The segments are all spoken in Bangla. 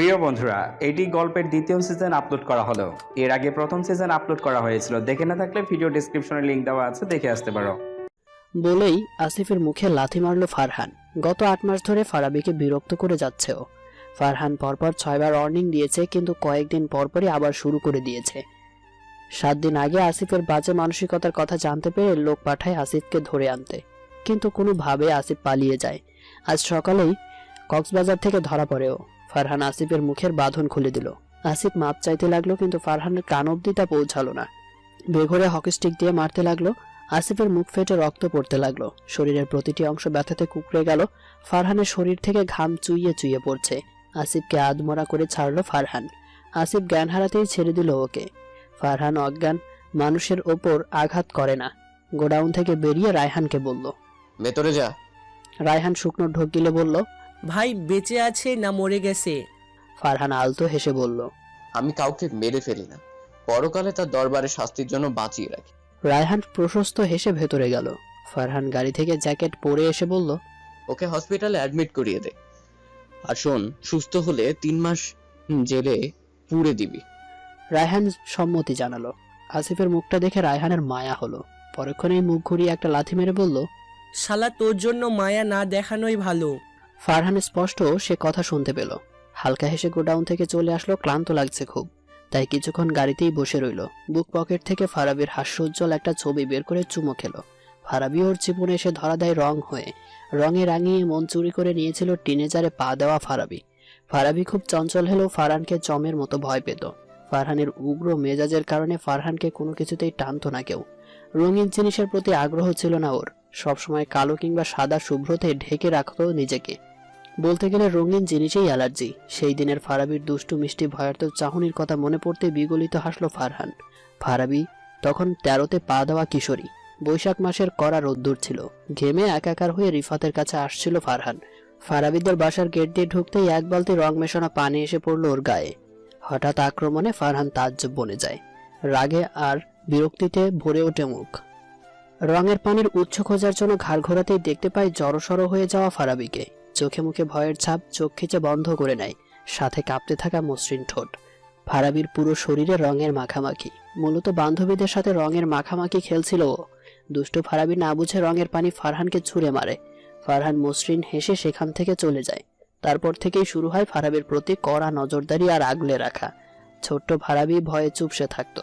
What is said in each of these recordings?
প্রিয় বন্ধুরা, এটি গল্পের দ্বিতীয় সিজন আপলোড করা হলো। এর আগে প্রথম সিজন আপলোড করা হয়েছিল, দেখে না থাকলে ভিডিও ডেসক্রিপশনে লিংক দেওয়া আছে, দেখে আসতে পারো। বলেই আসিফের মুখে লাথি মারল ফারহান। গত 8 মাস ধরে ফারাবিকে বিরক্ত করে যাচ্ছে ও। ফারহান পরপর 6 বার ওয়ার্নিং দিয়েছে, কিন্তু কয়েকদিন পরপরই আবার শুরু করে দিয়েছে। 7 দিন আগে আসিফের বাজে মানসিকতার কথা জানতে পেরে লোক পাঠায় আসিফকে ধরে আনতে, কিন্তু কোনোভাবে আসিফ পালিয়ে যায়। আজ সকালেই কক্সবাজার থেকে ধরা পড়ে ও। ফারহান আসিফের মুখের বাঁধন খুলে দিল। আসিফ মাপ চাইতে লাগলো, কিন্তু ফারহানের কান অবধি তা পৌঁছালো না। বেঘরে হকি স্টিক দিয়ে মারতে লাগলো। আসিফের মুখ ফেটে রক্ত পড়তে লাগলো। শরীরের প্রতিটি অংশ ব্যথাতে কুঁকড়ে গেল। ফারহানের শরীর থেকে ঘাম চুইয়ে চুইয়ে পড়ছে। আসিফকে আধমরা করে ছাড়লো ফারহান। আসিফ জ্ঞান হারাতেই ছেড়ে দিল ওকে। ফারহান অজ্ঞান মানুষের ওপর আঘাত করে না। গোডাউন থেকে বেরিয়ে রায়হানকে বলল, ভেতরে যা। রায়হান শুকনো ঢোক গিলে বলল, ভাই বেঁচে আছে না মরে গেছে? ফারহান আলতো হেসে বলল, আমি কাউকে মেরে ফেলি না, পরকালে তার দরবারে শাস্তির জন্য বাঁচিয়ে রাখি। রায়হান প্রশস্ত হেসে ভেতরে গেল। ফারহান গাড়ি থেকে জ্যাকেট পরে এসে বলল, ওকে হসপিটালে অ্যাডমিট করিয়ে দে, আর শোন, সুস্থ হলে 3 মাস জেলে পুড়ে দিবি। রায়হান সম্মতি জানালো। আসিফের মুখটা দেখে রায়হানের মায়া হলো। পরক্ষণেই মুখ ঘুরিয়ে একটা লাথি মেরে বলল, শালা তোর জন্য মায়া না দেখানোই ভালো। ফারহান স্পষ্ট সে কথা শুনতে পেল। হালকা হেসে গোডাউন থেকে চলে আসলো। ক্লান্ত লাগছে খুব, তাই কিছুক্ষণ গাড়িতেই বসে রইল। বুক পকেট থেকে ফারাবির হাস্যোজ্জ্বল একটা ছবি বের করে চুমো খেলো। ফারাবি ওর জীবনে এসে ধরা দেয় রং হয়ে। রঙে রাঙিয়ে মন চুরি করে নিয়েছিল টিনেজারে পা দেওয়া ফারাবি। ফারাবি খুব চঞ্চল হলেও ফারহানকে জমের মতো ভয় পেত। ফারহানের উগ্র মেজাজের কারণে ফারহানকে কোনো কিছুতেই টানতো না কেউ। রঙিন জিনিসের প্রতি আগ্রহ ছিল না ওর। সবসময় কালো কিংবা সাদা শুভ্রতে ঢেকে রাখতো নিজেকে। বলতে গেলে রঙিন জিনিসেই অ্যালার্জি। সেই দিনের ফারাবির দুষ্টু মিষ্টি ভয়ার্ত চাহনির কথা মনে পড়তে বিগলিত হাসলো ফারহান। ফারাবি তখন 13তে পা দেওয়া কিশোরী। বৈশাখ মাসের কড়া রোদ্দুর ছিল। ঘেমে একাকার হয়ে রিফাতের কাছে আসছিল ফারহান। ফারাবিদের বাসার গেট দিয়ে ঢুকতেই এক বালতি রং মেশানো পানি এসে পড়ল ওর গায়ে। হঠাৎ আক্রমণে ফারহান তাজ্জব বনে যায়। রাগে আর বিরক্তিতে ভরে ওঠে মুখ। রঙের পানির উৎস খোঁজার জন্য ঘাড় ঘোরাতেই দেখতে পায় জড়সড় হয়ে যাওয়া ফারাবিকে। চোখে মুখে ভয়ের ছাপ, চোখ খিচে বন্ধ করে নেয়, সাথে কাঁপতে থাকা মসৃণ ঠোঁট। ফারাবির পুরো শরীরে রঙের মাখামাখি। মূলত বান্ধবীদের সাথে রঙের মাখামাখি খেলছিল ও। দুষ্টু ফারাবি না বুঝে রঙের পানি ফারহানকে ছুঁড়ে মারে। ফারহান মসৃণ হেসে সেখান থেকে চলে যায়। তারপর থেকেই শুরু হয় ফারাবির প্রতি কড়া নজরদারি আর আগলে রাখা। ছোট্ট ফারাবি ভয়ে চুপসে থাকতো।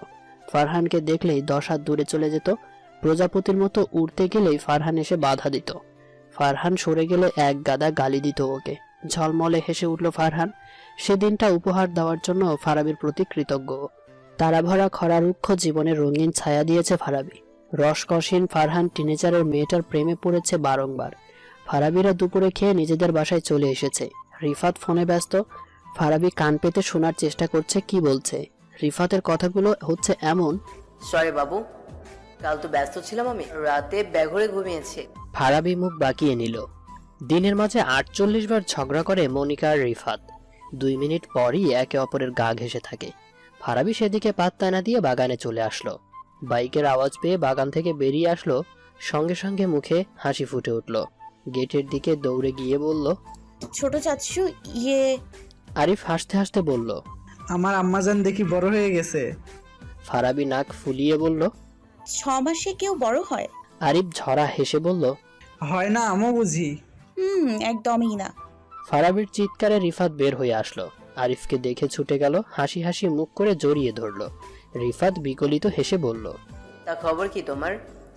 ফারহানকে দেখলেই 10 হাত দূরে চলে যেত। প্রজাপতির মতো উড়তে গেলেই ফারহান এসে বাধা দিত। ফারহান সরে গেলে এক গাদা গালি দিত ওকে। ঝলমলে হেসে উঠল ফারহান। সেদিনটা উপহার দেওয়ার জন্য ফারাবির প্রতি কৃতজ্ঞ। তারাভরা খরা রুক্ষ জীবনের রঙিন ছায়া দিয়েছে ফারাবি। রসকসীন ফারহান টিনেজারের মেয়েটার প্রেমে পড়েছে বারংবার। ফারাবিরা দুপুরে খেয়ে নিজেদের বাসায় চলে এসেছে। রিফাত ফোনে ব্যস্ত। ফারাবি কান পেতে শোনার চেষ্টা করছে কি বলছে। রিফাতের কথাগুলো হচ্ছে এমন, সরি বাবু, কাল তো ব্যস্ত ছিলাম, আমি রাতে বেঘরে ঘুমিয়েছি। ফারাবি মুখ বাঁকিয়ে নিল। দিনের মাঝে 48 বার ঝগড়া করে মনিকা আর রিফাত। 2 মিনিট পরই একে অপরের গা ঘেঁষে থাকে। ফারাবি সেদিকে পাত্তা না দিয়ে বাগানে চলে আসলো। বাইকের আওয়াজ পেয়ে বাগান থেকে বেরিয়ে আসলো। সঙ্গে সঙ্গে মুখে হাসি ফুটে উঠল। গেটের দিকে দৌড়ে গিয়ে বলল, ছোট চাচু আরিফ হাসতে হাসতে বলল, আমার আম্মাজান দেখি বড় হয়ে গেছে। ফারাবি নাক ফুলিয়ে বলল, 6 মাসে কেউ বড় হয়? আরিফ ঝরা হেসে বলল, হয় না আমও বুঝি। একদমই না। ফারাবির চিৎকারে রিফাত বের হয়ে আসলো। আরিফকে দেখে ছুটে গেল। হাসি হাসি মুখ করে জড়িয়ে ধরলো। রিফাত বিকলিত হেসে বলল, তা খবর কি তোমার?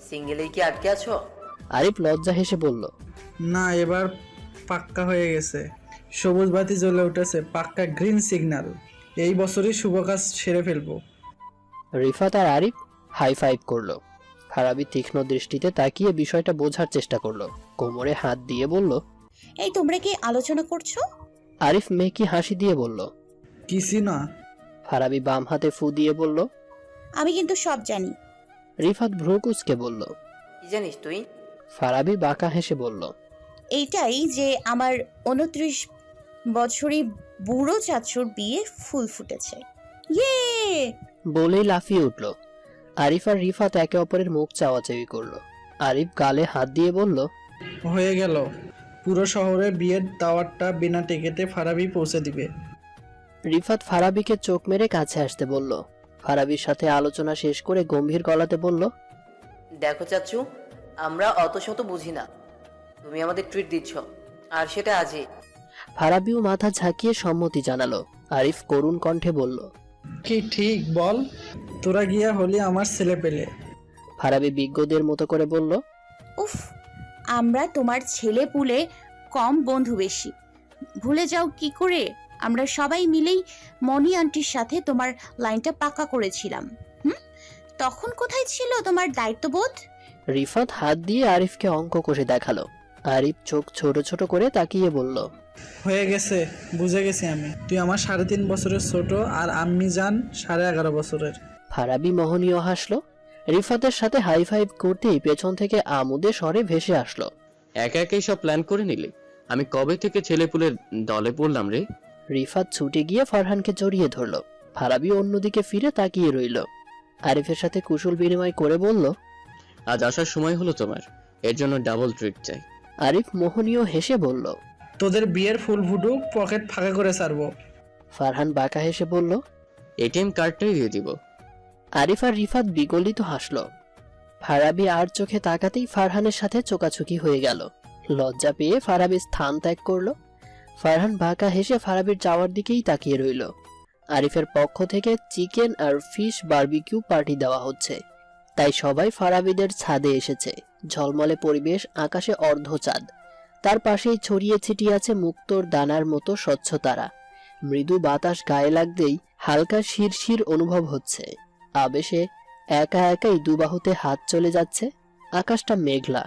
সিঙ্গেলেই কি আটকে আছো? আরিফ লজ্জা হেসে বলল, না, এবার পাক্কা হয়ে গেছে। সবুজ বাতি জ্বলে উঠেছে, পাক্কা গ্রিন সিগন্যাল। এই বছরই শুভ কাজ সেরে ফেলবো। রিফাত আর আরিফ হাই ফাইভ করলো। ফারাবি তীক্ষ্ণ দৃষ্টিতে তাকিয়ে বিষয়টা বোঝার চেষ্টা করলো। কোমরে হাত দিয়ে বলল, এই তোমরা কি আলোচনা করছো? আরিফ মেকি হাসি দিয়ে বলল, কিছু না। ফারাবি বাম হাতে ফু দিয়ে বলল, আমি কিন্তু সব জানি। রিফাত ভ্রু কুঁচকে বলল, কি জানিস তুই? ফারাবি বাঁকা হেসে বলল, এইটাই যে আমার 29 বছরই বুড়ো চাচুর বিয়ে ফুল ফুটেছে। ইয়ে! বলেই লাফিয়ে উঠল। আরিফ আর রিফাত একে অপরের মুখ চাওয়াচাওয়ি করলো। আরিফ গালে হাত দিয়ে বলল, হয়ে গেল। পুরো শহরে বিয়ের দাওয়াতটা বিনা টিকেটে ফারাবি পৌঁছে দিবে। রিফাত ফারাবিকে চোখ মেরে কাছে আসতে বলল। ফারাবির সাথে আলোচনা শেষ করে গম্ভীর গলাতে বলল, দেখো চাচু, আমরা অত শত বুঝি না, তুমি আমাদের ট্রিট দিচ্ছ, আর সেটা আজই। ফারাবিও মাথা ঝাঁকিয়ে সম্মতি জানালো। আরিফ করুণ কণ্ঠে বলল, কি ঠিক বল, তোরা গিয়া হলি আমার ছেলে পেলে। ফারাবি বিজ্ঞদের মতো করে বলল, উফ, আমরা তোমার ছেলে পুলে কম, বন্ধু বেশি। ভুলে যাও কি করে আমরা সবাই মিলেই মনি আন্টির সাথে তোমার লাইনটা পাকা করেছিলাম? তখন কোথায় ছিল তোমার দায়িত্ববোধ? রিফাত হাত দিয়ে আরিফকে অঙ্ক কষে দেখালো। আরিফ চোখ ছোট ছোট করে তাকিয়ে বলল, হয়ে গেছে, বুঝে গেছি আমি। তুই আমার 3.5 বছরের ছোট, আর আম্মি যান 11.5 বছরের। ফারাবি মোহনীয় হাসলো। রিফাতের সাথে হাই ফাইভ করতেই পেছন থেকে আমোদে স্বরে ভেসে আসলো, একা একাই সব প্ল্যান করে নিলি? আমি কবে থেকে ছেলেপুলের দলে পড়লাম রে? রিফাত ছুটে গিয়ে ফারহানকে জড়িয়ে ধরল। ফারাবি অন্যদিকে ফিরে তাকিয়ে রইল। আরিফের সাথে কুশল বিনিময় করে বলল, আজ আসার সময় হলো তোমার, এর জন্য ডাবল ট্রিট চাই। আরিফ মোহনীয় হেসে বলল, তোদের বিয়ের ফুল ফুটুক, পকেট ফাঁকা করে ছাড়বো। ফারহান বাঁকা হেসে বলল। এটিএম কার্ডটাই দিয়ে দিব। আরিফ আর রিফাত বিগলিত হাসল। ফারাবি আর চোখে তাকাতেই ফারহানের সাথে চোকাচুকি হয়ে গেল। লজ্জা পেয়ে ফারাবি স্থান ত্যাগ করলো। ফারহান বাঁকা হেসে ফারাবির যাওয়ার দিকেই তাকিয়ে রইল। আরিফের পক্ষ থেকে চিকেন আর ফিশ বারবিকিউ পার্টি দেওয়া হচ্ছে, তাই সবাই ফারাবিদের ছাদে এসেছে। ঝলমলে পরিবেশ, আকাশে অর্ধচাঁদ, তার পাশেই ছড়িয়ে ছিটিয়ে আছে মুক্তোর দানার মতো স্বচ্ছ তারা। মৃদু বাতাস গায়ে লাগতেই হালকা শিরশির অনুভব হচ্ছে। আবেশে একা একাই দুবাহুতে হাত চলে যাচ্ছে। আকাশটা মেঘলা,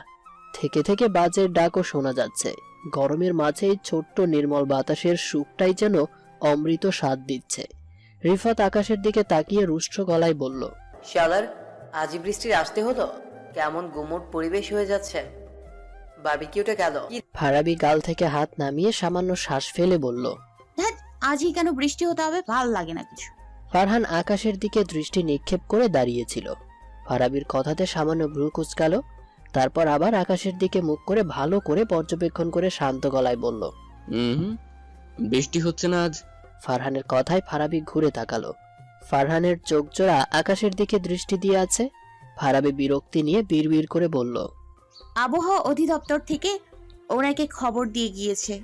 থেকে থেকে বাজের ডাকও শোনা যাচ্ছে। গরমের মাঝেই ছোট্ট নির্মল বাতাসের সুখটাই যেন অমৃত স্বাদ দিচ্ছে। রিফাত আকাশের দিকে তাকিয়ে রুষ্ট গলায় বলল, শালার, আজই বৃষ্টির আসতে হলো, কেমন গুমোট পরিবেশ হয়ে যাচ্ছে। বারবিকিউটা গেল। ফারাবি গাল থেকে হাত নামিয়ে সামান্য শ্বাস ফেলে বলল, ধ্যাৎ, আজই কেন বৃষ্টি হতে হবে? ভাল লাগে না কিছু। ফারহান আকাশের দিকে দৃষ্টি নিক্ষেপ করে দাঁড়িয়েছিল। ফারাবির কথাতে সামান্য ভ্রু কুঁচকালো, তারপর আবার আকাশের দিকে মুখ করে ভালো করে পর্যবেক্ষণ করে শান্ত গলায় বলল, বৃষ্টি হচ্ছে না আজ। ফারহানের কথায় ফারাবি ঘুরে তাকালো। ফারহানের চোখ জোড়া আকাশের দিকে দৃষ্টি দিয়ে আছে। ফারাবি বিরক্তি নিয়ে বিড়বিড় করে বলল, আবহাওয়া অধিদপ্তর থেকে ওনাকে খবর দিয়ে গিয়েছে।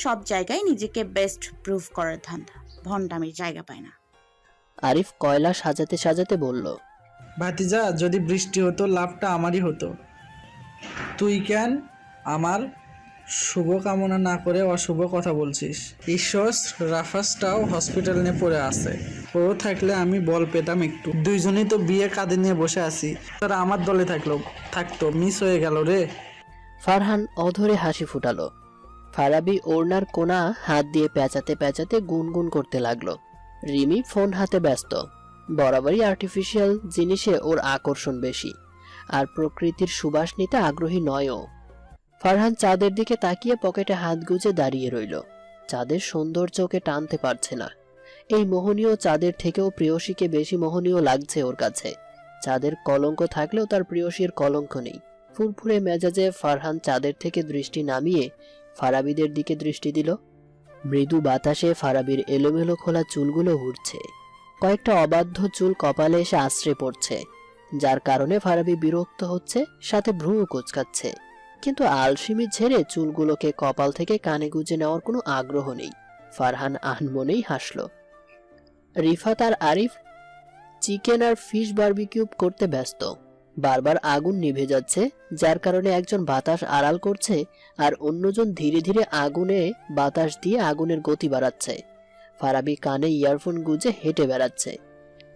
সব জায়গায় নিজেকে বেস্ট প্রুভ করার ধান্দা, ভণ্ডামির জায়গা পায় না। আরিফ কয়লা সাজাতে সাজাতে বলল, ভাতিজা, যদি বৃষ্টি হতো লাভটা আমারই হতো। তুই কেন আমার শুভ কামনা না করে অশুভ কথা বলছিস? ঈশ্বর, রাফাসটাও হসপিটাল নিয়ে পড়ে আছে। ও থাকলে আমি বল পেতাম একটু। দুইজনেই তো বিয়ে কাঁধে নিয়ে বসে আছি, তারা আমার দলে থাকতো, মিস হয়ে গেল রে। ফারহান অধরে হাসি ফুটালো। ফারাবি ওড়নার কোনা হাত দিয়ে পেঁচাতে পেঁচাতে গুনগুন করতে লাগলো। রিমি ফোন হাতে ব্যস্ত। বরাবরই আর্টিফিশিয়াল জিনিসে ওর আকর্ষণ বেশি, আর প্রকৃতির সুবাস নিতে আগ্রহী নয়ও। ফারহান চাঁদের দিকে তাকিয়ে পকেটে হাত গুজে দাঁড়িয়ে রইল। চাঁদের সৌন্দর্য ওকে টানতে পারছে না। এই মোহনীয় চাঁদের থেকেও প্রেয়সীকে বেশি মোহনীয় লাগছে ওর কাছে। চাঁদের কলঙ্ক থাকলেও তার প্রেয়সীর কলঙ্ক নেই। ফুরফুরে মেজাজে ফারহান চাঁদের থেকে দৃষ্টি নামিয়ে ফারাবিদের দিকে দৃষ্টি দিল। মৃদু বাতাসে ফারাবির এলোমেলো খোলা চুলগুলো উড়ছে। কয়েকটা অবাধ্য চুল কপালে এসে আশ্রে পড়ছে, যার কারণে ফারাবি বিরক্ত হচ্ছে, সাথে ভ্রু কোঁচকাচ্ছে। কিন্তু আলসিমি ঝেড়ে চুলগুলোকে কপাল থেকে কানে গুজে নেওয়ার কোনো আগ্রহ নেই। ফারহান আনমনেই হাসল। রিফাত আর আরিফ চিকেন আর ফিশ বারবিকিউ করতে ব্যস্ত। বারবার আগুন নিভে যাচ্ছে, যার কারণে একজন বাতাস আড়াল করছে আর অন্যজন ধীরে ধীরে আগুনে বাতাস দিয়ে আগুনের গতি বাড়াচ্ছে। ফারাবি কানে ইয়ারফোন গুজে হেঁটে বেড়াচ্ছে।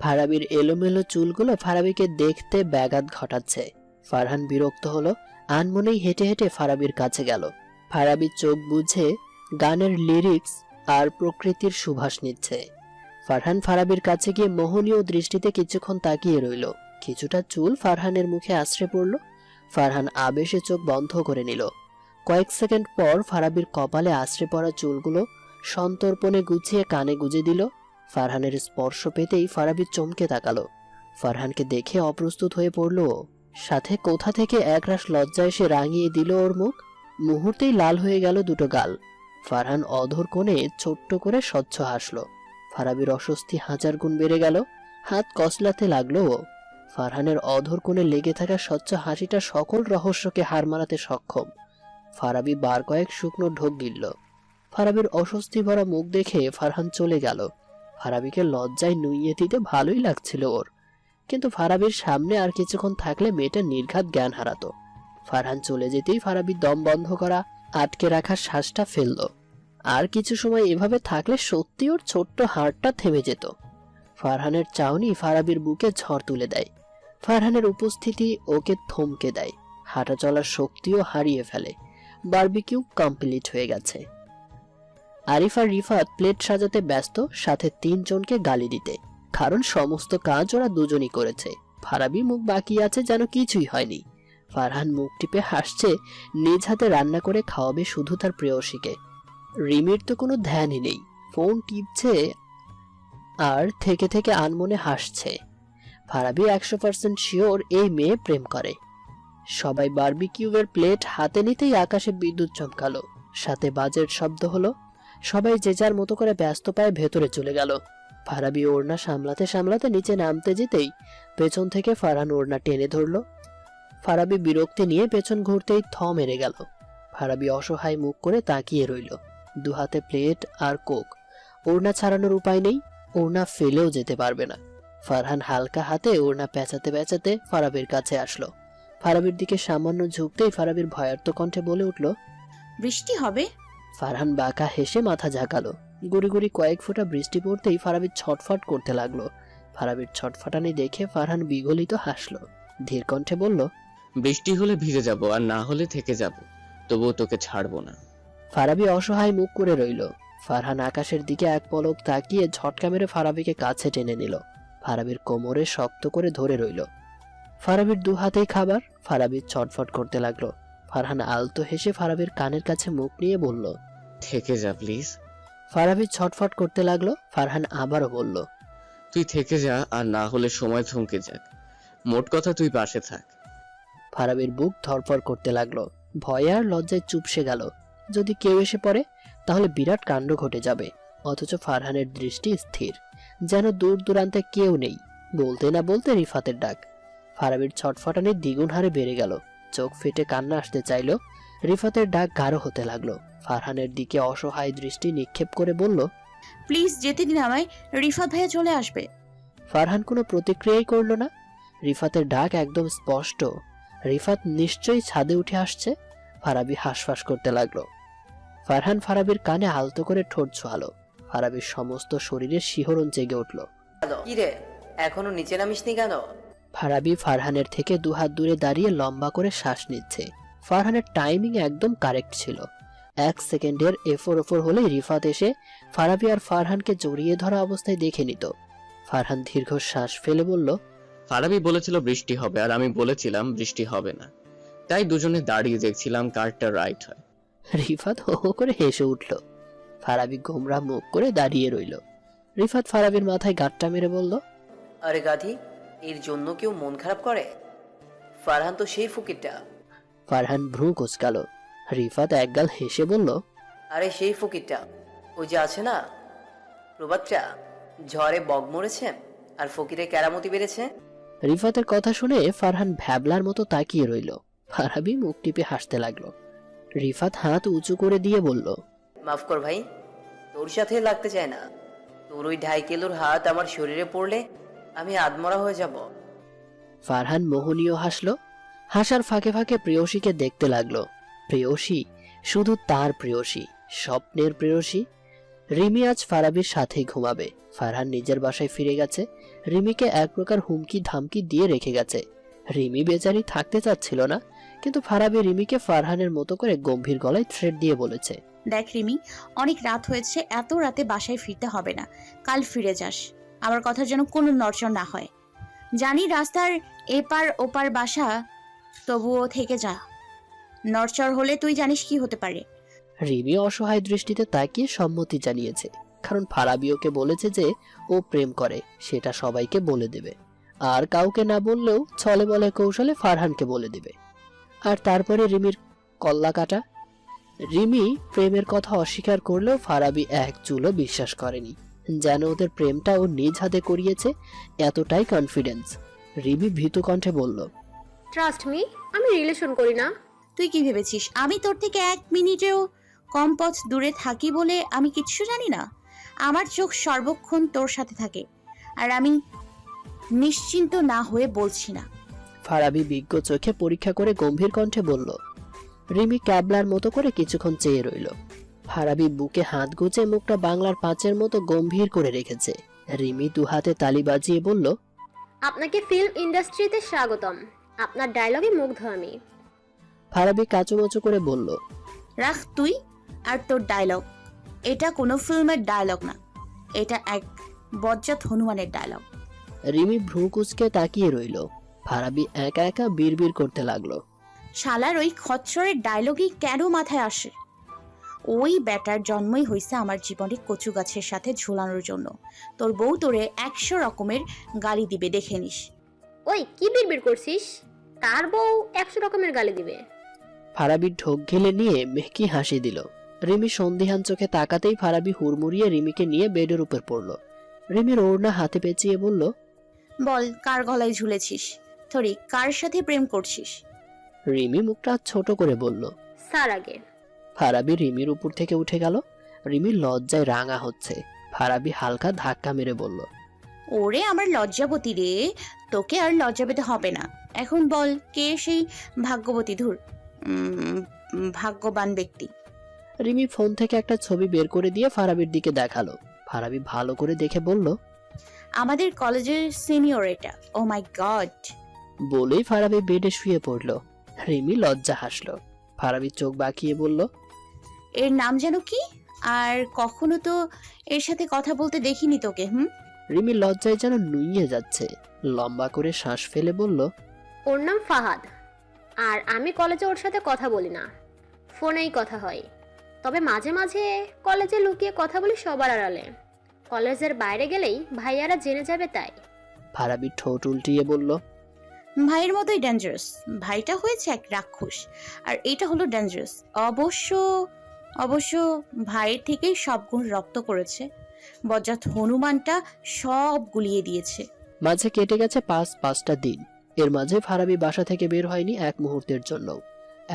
ফারাবির এলোমেলো চুলগুলো ফারাবিকে দেখতে ব্যাঘাত ঘটাচ্ছে। ফারহান বিরক্ত হলো, আনমনেই হেঁটে হেঁটে ফারাবির কাছে গেল। ফারাবি চোখ বুঝে গানের লিরিক্স আর প্রকৃতির সুবাস নিচ্ছে। ফারহান ফারাবির কাছে গিয়ে মোহনীয় দৃষ্টিতে কিছুক্ষণ তাকিয়ে রইল। কিছুটা চুল ফারহানের মুখে আশ্রে পড়ল। ফারহান আবেশে চোখ বন্ধ করে নিল। কয়েক সেকেন্ড পর ফারাবির কপালে আশ্রে পড়া চুলগুলো সন্তর্পণে গুছিয়ে কানে গুজে দিল। ফারহানের স্পর্শ পেতেই ফারাবি চমকে তাকালো। ফারহানকে দেখে অপ্রস্তুত হয়ে পড়ল। সাথে কোথা থেকে একরাশ লজ্জা এসে রাঙিয়ে দিল ওর মুখ। মুহূর্তেই লাল হয়ে গেল দুটো গাল। ফারহান অধর কোণে ছোট্ট করে স্বচ্ছ হাসলো। ফারাবির অস্বস্তি 1000 গুণ বেড়ে গেল। হাত কসলাতে লাগলো ও। ফারহানের অধর কোণে লেগে থাকা স্বচ্ছ হাসিটা সকল রহস্যকে হার মানাতে সক্ষম। ফারাবি বার কয়েক শুকনো ঢোক গিলল। ফারাবির অস্বস্তি ভরা মুখ দেখে ফারহান চলে গেল। ফারাবিকে লজ্জায় নুইয়ে দিতে ভালোই লাগছিল ওর, কিন্তু ফারাবির সামনে আর কিছুক্ষণ থাকলে মেয়েটা নির্ঘাত জ্ঞান হারাতো। ফারহান চলে যেতেই ফারাবি দম বন্ধ করা আটকে রাখা শ্বাসটা ফেলল। আর কিছু সময় এভাবে থাকলে সত্যি ওর ছোট্ট হাড়টা থেমে যেত। ফারহানের চাউনি ফারাবির বুকে ঝড় তুলে দেয়। ফারহানের উপস্থিতি ওকে থমকে দেয়। হাঁটা চলার শক্তিও হারিয়ে ফেলে। বারবিকিউ কমপ্লিট হয়ে গেছে। আরিফ আর রিফাত প্লেট সাজাতে ব্যস্ত, সাথে 3 জনকে গালি দিতে, কারণ সমস্ত কাজ ওরা দুজনই করেছে। ফারাবি মুখ বাকি আছে যেন কিছুই হয়নি। ফারহান মুখ টিপে হাসছে, নিজ হাতে রান্না করে খাওয়াবে শুধু তার প্রেয়সীকে। রিমির তো কোনো ধ্যানই নেই, ফোন টিপছে আর থেকে থেকে আনমনে হাসছে। ফারাবি 100% শিওর এই মেয়ে প্রেম করে। সবাই বারবিকিউয়ের প্লেট হাতে নিতেই আকাশে বিদ্যুৎ চমকালো, সাথে বাজের শব্দ হলো। সবাই যে যার মতো করে ব্যস্ত পায়ে ভেতরে চলে গেল। ফারাবি ওড়না সামলাতে সামলাতে নিচে নামতে যেতেই পেছন থেকে ফারহান ওড়না টেনে ধরল। ফারাবি বিরক্তি নিয়ে পেছন ঘুরতেই থ মেরে গেল। ফারাবি অসহায় মুখ করে তাকিয়ে রইল। 2 হাতে প্লেট আর কোক। ওড়না ছাড়ানোর উপায় নেই, ওড়না ফেলেও যেতে পারবে না। ফারহান হালকা হাতে ওড়না পেঁচাতে পেঁচাতে ফারাবির কাছে আসলো। ফারাবির দিকে সামান্য ঝুঁকতেই ফারাবির ভয়ার্ত কণ্ঠে বলে উঠল, বৃষ্টি হবে? ফারহান বাঁকা হেসে মাথা ঝাঁকালো। গুড়ি গুড়ি কয়েক ফোঁটা বৃষ্টি পড়তেই ফারাবির ছটফট করতে লাগলো। ফারাবির ছটফটানি দেখে ফারহান বিগলিত হাসলো। ধীর কণ্ঠে বলল, বৃষ্টি হলে ভিজে যাব, আর না হলে থেকে যাব, তবুও তোকে ছাড়বো না। ফারাবি অসহায় মুখ করে রইল। ফারহান আকাশের দিকে এক পলক তাকিয়ে ঝটকা মেরে ফারাবিকে কাছে টেনে নিল। ফারাবির কোমরে শক্ত করে ধরে রইল। ফারাবির 2 হাতেই খাবার। ফারাবির ছটফট করতে লাগলো। ফারহান আলতো হেসে ফারাবির কানের কাছে মুখ নিয়ে বলল, থেকে যা প্লিজ। ফারাবি ছটফট করতে লাগলো। ফারহান আবারও বলল, তুই থেকে যা, আর না হলে সময় থমকে যাক। মোট কথা তুই পাশে থাক। ফারাবির বুক ধরফর করতে লাগলো। ভয়ে আর লজ্জায় চুপসে গেল। যদি কেউ এসে পড়ে তাহলে বিরাট কাণ্ড ঘটে যাবে। অথচ ফারহানের দৃষ্টি স্থির, যেন দূর দূরান্তে কেউ নেই। বলতে না বলতে রিফাতের ডাক। ফারাবির ছটফটানি দ্বিগুণ হারে বেড়ে গেল। চোখ ফেটে কান্না আসতে চাইল। রিফাতের ডাক গাঢ় হতে লাগলো। ফারহানের দিকে অসহায় দৃষ্টি নিক্ষেপ করে বলল, প্লিজ যেতে দিন আমায়, রিফাত ভাইয়া চলে আসবে। ফারহান কোনো প্রতিক্রিয়াই করল না। রিফাতের ডাক একদম স্পষ্ট। রিফাত নিশ্চয়ই ছাদে উঠে আসছে। ফারাবি হাঁসফাঁস করতে লাগলো। ফারহান ফারাবির কানে আলতো করে ঠোঁট ছোঁয়ালো। ফারাবির সমস্ত শরীরে শিহরণ জেগে উঠল। কি রে, এখনো নিচে নামিসনি কেন? ফারাবি ফারহানের থেকে 2 হাত দূরে দাঁড়িয়ে লম্বা করে শ্বাস নিচ্ছে। ফারহানের টাইমিং একদম কারেক্ট ছিল। 1 সেকেন্ডের এফোর ওফোর হলে রিফাত এসে ফারাবি আর ফারহানকে জড়িয়ে ধরা অবস্থায় দেখে নিত। ফারহান দীর্ঘ শ্বাস ফেলে বলল, ফারাবি বলেছিল বৃষ্টি হবে, আর আমি বলেছিলাম বৃষ্টি হবে না। তাই দুজনে দাঁড়িয়ে দেখছিলাম কারটা রাইট হয়। রিফাত হো হো করে হেসে উঠল। ফারাবি গোমরা মুখ করে দাঁড়িয়ে রইল। রিফাত ফারাবির মাথায় গাঁটটা মেরে বলল, আরে গাধি, এর জন্য কেউ মন খারাপ করে? ফারহান তো সেই ফকিরটা। ফারহান ভ্রু কুঁচকাল। রিফাত একগাল হেসে বলল, আরে সেই ফকিরটা, ওই যে আছে না প্রবাদটা, ঝড়ে বগ মরেছে আর ফকিরে কেরামতি বেড়েছে। রিফাতের কথা শুনে ফারহান ভ্যাবলার মতো তাকিয়ে রইল। ফারাবি মুখ টিপে হাসতে লাগলো। রিফাত হাত উঁচু করে দিয়ে বলল, মাফ কর ভাই, তোর সাথে লাগতে চায় না। তোর ওই 2.5 কিলোর হাত আমার শরীরে পড়লে আমি আদমরা হয়ে যাব। ফারহান মোহনীয় হাসলো। হাসার ফাঁকে ফাঁকে প্রেয়সীকে দেখতে লাগলো। প্রেয়সী, শুধু তার প্রেয়সী, স্বপ্নের প্রেয়সী। রিমি আজ ফারাবির সাথেই ঘুমাবে। ফারহান নিজের বাসায় ফিরে গেছে। রিমিকে এক প্রকার হুমকি ধামকি দিয়ে রেখে গেছে। রিমি বেচারি থাকতে চাচ্ছিল না, কিন্তু ফারাবি রিমিকে ফারহানের মতো করে গম্ভীর গলায় থ্রেট দিয়ে বলেছে, দেখ রিমি, অনেক রাত হয়েছে, এত রাতে বাসায় ফিরতে হবে না, কাল ফিরে যাস। আমার কথা যেন কোনো নড়চড় না হয়। জানি রাস্তার এপার ওপার বাসা, তবুও থেকে যা। নড়চড় হলে তুই জানিস কি হতে পারে। রিমি অসহায় দৃষ্টিতে তাকিয়ে সম্মতি জানিয়েছে, কারণ ফারাবি ওকে বলেছে যে ও প্রেম করে, সেটা সবাইকে বলে দেবে। আর কাউকে না বললেও ছলে বলে কৌশলে ফারহানকে বলে দেবে। আর তারপরে রিমির কল্লা কাটা। রিমি প্রেমের কথা অস্বীকার করলেও ফারাবি এক চুলও বিশ্বাস করেনি, যেন ওদের প্রেমটা ও নিজ হাতে করিয়েছে, এতটাই কনফিডেন্স। রিমি ভীতু কণ্ঠে বলল, ট্রাস্ট মি, আমি রিলেশন করি না। তুই কি ভেবেছিস আমি তোর থেকে 1 মিনিটেও কম পথ দূরে থাকি বলে আমি কিচ্ছু জানি না? আমার চোখ সর্বক্ষণ তোর সাথে থাকে, আর আমি নিশ্চিন্ত না হয়ে বলছি না। ফারাবি বিজ্ঞ চোখে পরীক্ষা করে গম্ভীর কণ্ঠে বলল। রিমি ক্যাবলার মতো করে কিছুক্ষণ চেয়ে রইল। ফারাবি বুকে হাত গুজে মুখটা বাংলার পাঁচের মতো গম্ভীর করে রেখেছে। রিমি দু হাতে তালি বাজিয়ে বলল, আপনাকে ফিল্ম ইন্ডাস্ট্রিতে স্বাগতম। আপনার ডায়লগে মুগ্ধ আমি। ফারাবি কাচুমচু করে বলল, রাখ তুই আর তোর ডায়লগ। এটা কোনো ফিল্মের ডায়লগ না, এটা এক বজ্জাত হনুমানের ডায়লগ। রিমি ভ্রু কুচকে তাকিয়ে রইল। ফারাবি একা একা বিড়বিড় করতে লাগলো, শালার ওই খচ্চরের ডায়লগই কেন মাথায় আসে? ওই ব্যাটার জন্মই হয়েছে আমার জীবনে কচু গাছের সাথে ঝুলানোর জন্য। তোর বউ তোরে 100 রকমের গালি দিবে, দেখে নিস। ওই কি বিড়বিড় করছিস? তার বউ 100 রকমের গালি দিবে? ফারাবি ঢোক গেলে নিয়ে মেহকি হাসি দিল। রিমি সন্দিহান চোখে তাকাতেই ফারাবি হুড়মুড়িয়ে রিমিকে নিয়ে বেডের উপর পড়ল। রিমির ওড়না হাতে পেঁচিয়ে বলল, বল কার গলায় ঝুলেছিস? থরি কার সাথে প্রেম করছিস? রিমি মুখটা ছোট করে বলল। স্যার আগে। ফারাবি রিমির উপর থেকে উঠে গেল। রিমি লজ্জায় রাঙা হচ্ছে। ফারাবি হালকা ধাক্কা মেরে বলল, ওরে আমার লজ্জাবতী রে, তোকে আর লজ্জা পেতে হবে না। এখন বল কে সেই ভাগ্যবতী, ভাগ্যবান ব্যক্তি? রিমি ফোন থেকে একটা ছবি বের করে দিয়ে ফারাবির দিকে দেখালো। ফারাবি ভালো করে দেখে বলল, আমাদের কলেজের সিনিয়র এটা। ও মাই গড। বলেই ফারাবি বেডে শুয়ে পড়ল। রিমি লজ্জা হাসলো। ফারাবি চোখ বাঁকিয়ে বলল, এর নাম যেন কি? আর কখনো তো এর সাথে কথা বলতে দেখিনি তোকে। রিমি লজ্জায় যেন নুইয়ে যাচ্ছে। লম্বা করে শ্বাস ফেলে বলল, ওর নাম ফাহাদ। আর আমি কলেজে ওর সাথে কথা বলি না, ফোনেই কথা হয়। তবে মাঝে মাঝে কলেজে লুকিয়ে কথা বলি সবার আড়ালে। কলেজের বাইরে গেলেই ভাইয়ারা জেনে যাবে তাই। ফারাবি ঠোঁট উল্টিয়ে বলল, ভাইয়ের মতোই ডেঞ্জারাস। ভাইটা হয়েছে এক রাক্ষস, আর এটা হলো ডেঞ্জারাস। অবশ্য ভাইয়ের থেকেই সব গুণ রপ্ত করেছে। বজ্জাত হনুমানটা সব গুলিয়ে দিয়েছে। মাঝে কেটে গেছে 5-5টা দিন। এর মাঝে ফারাবি বাসা থেকে বের হয়নি এক মুহূর্তের জন্য।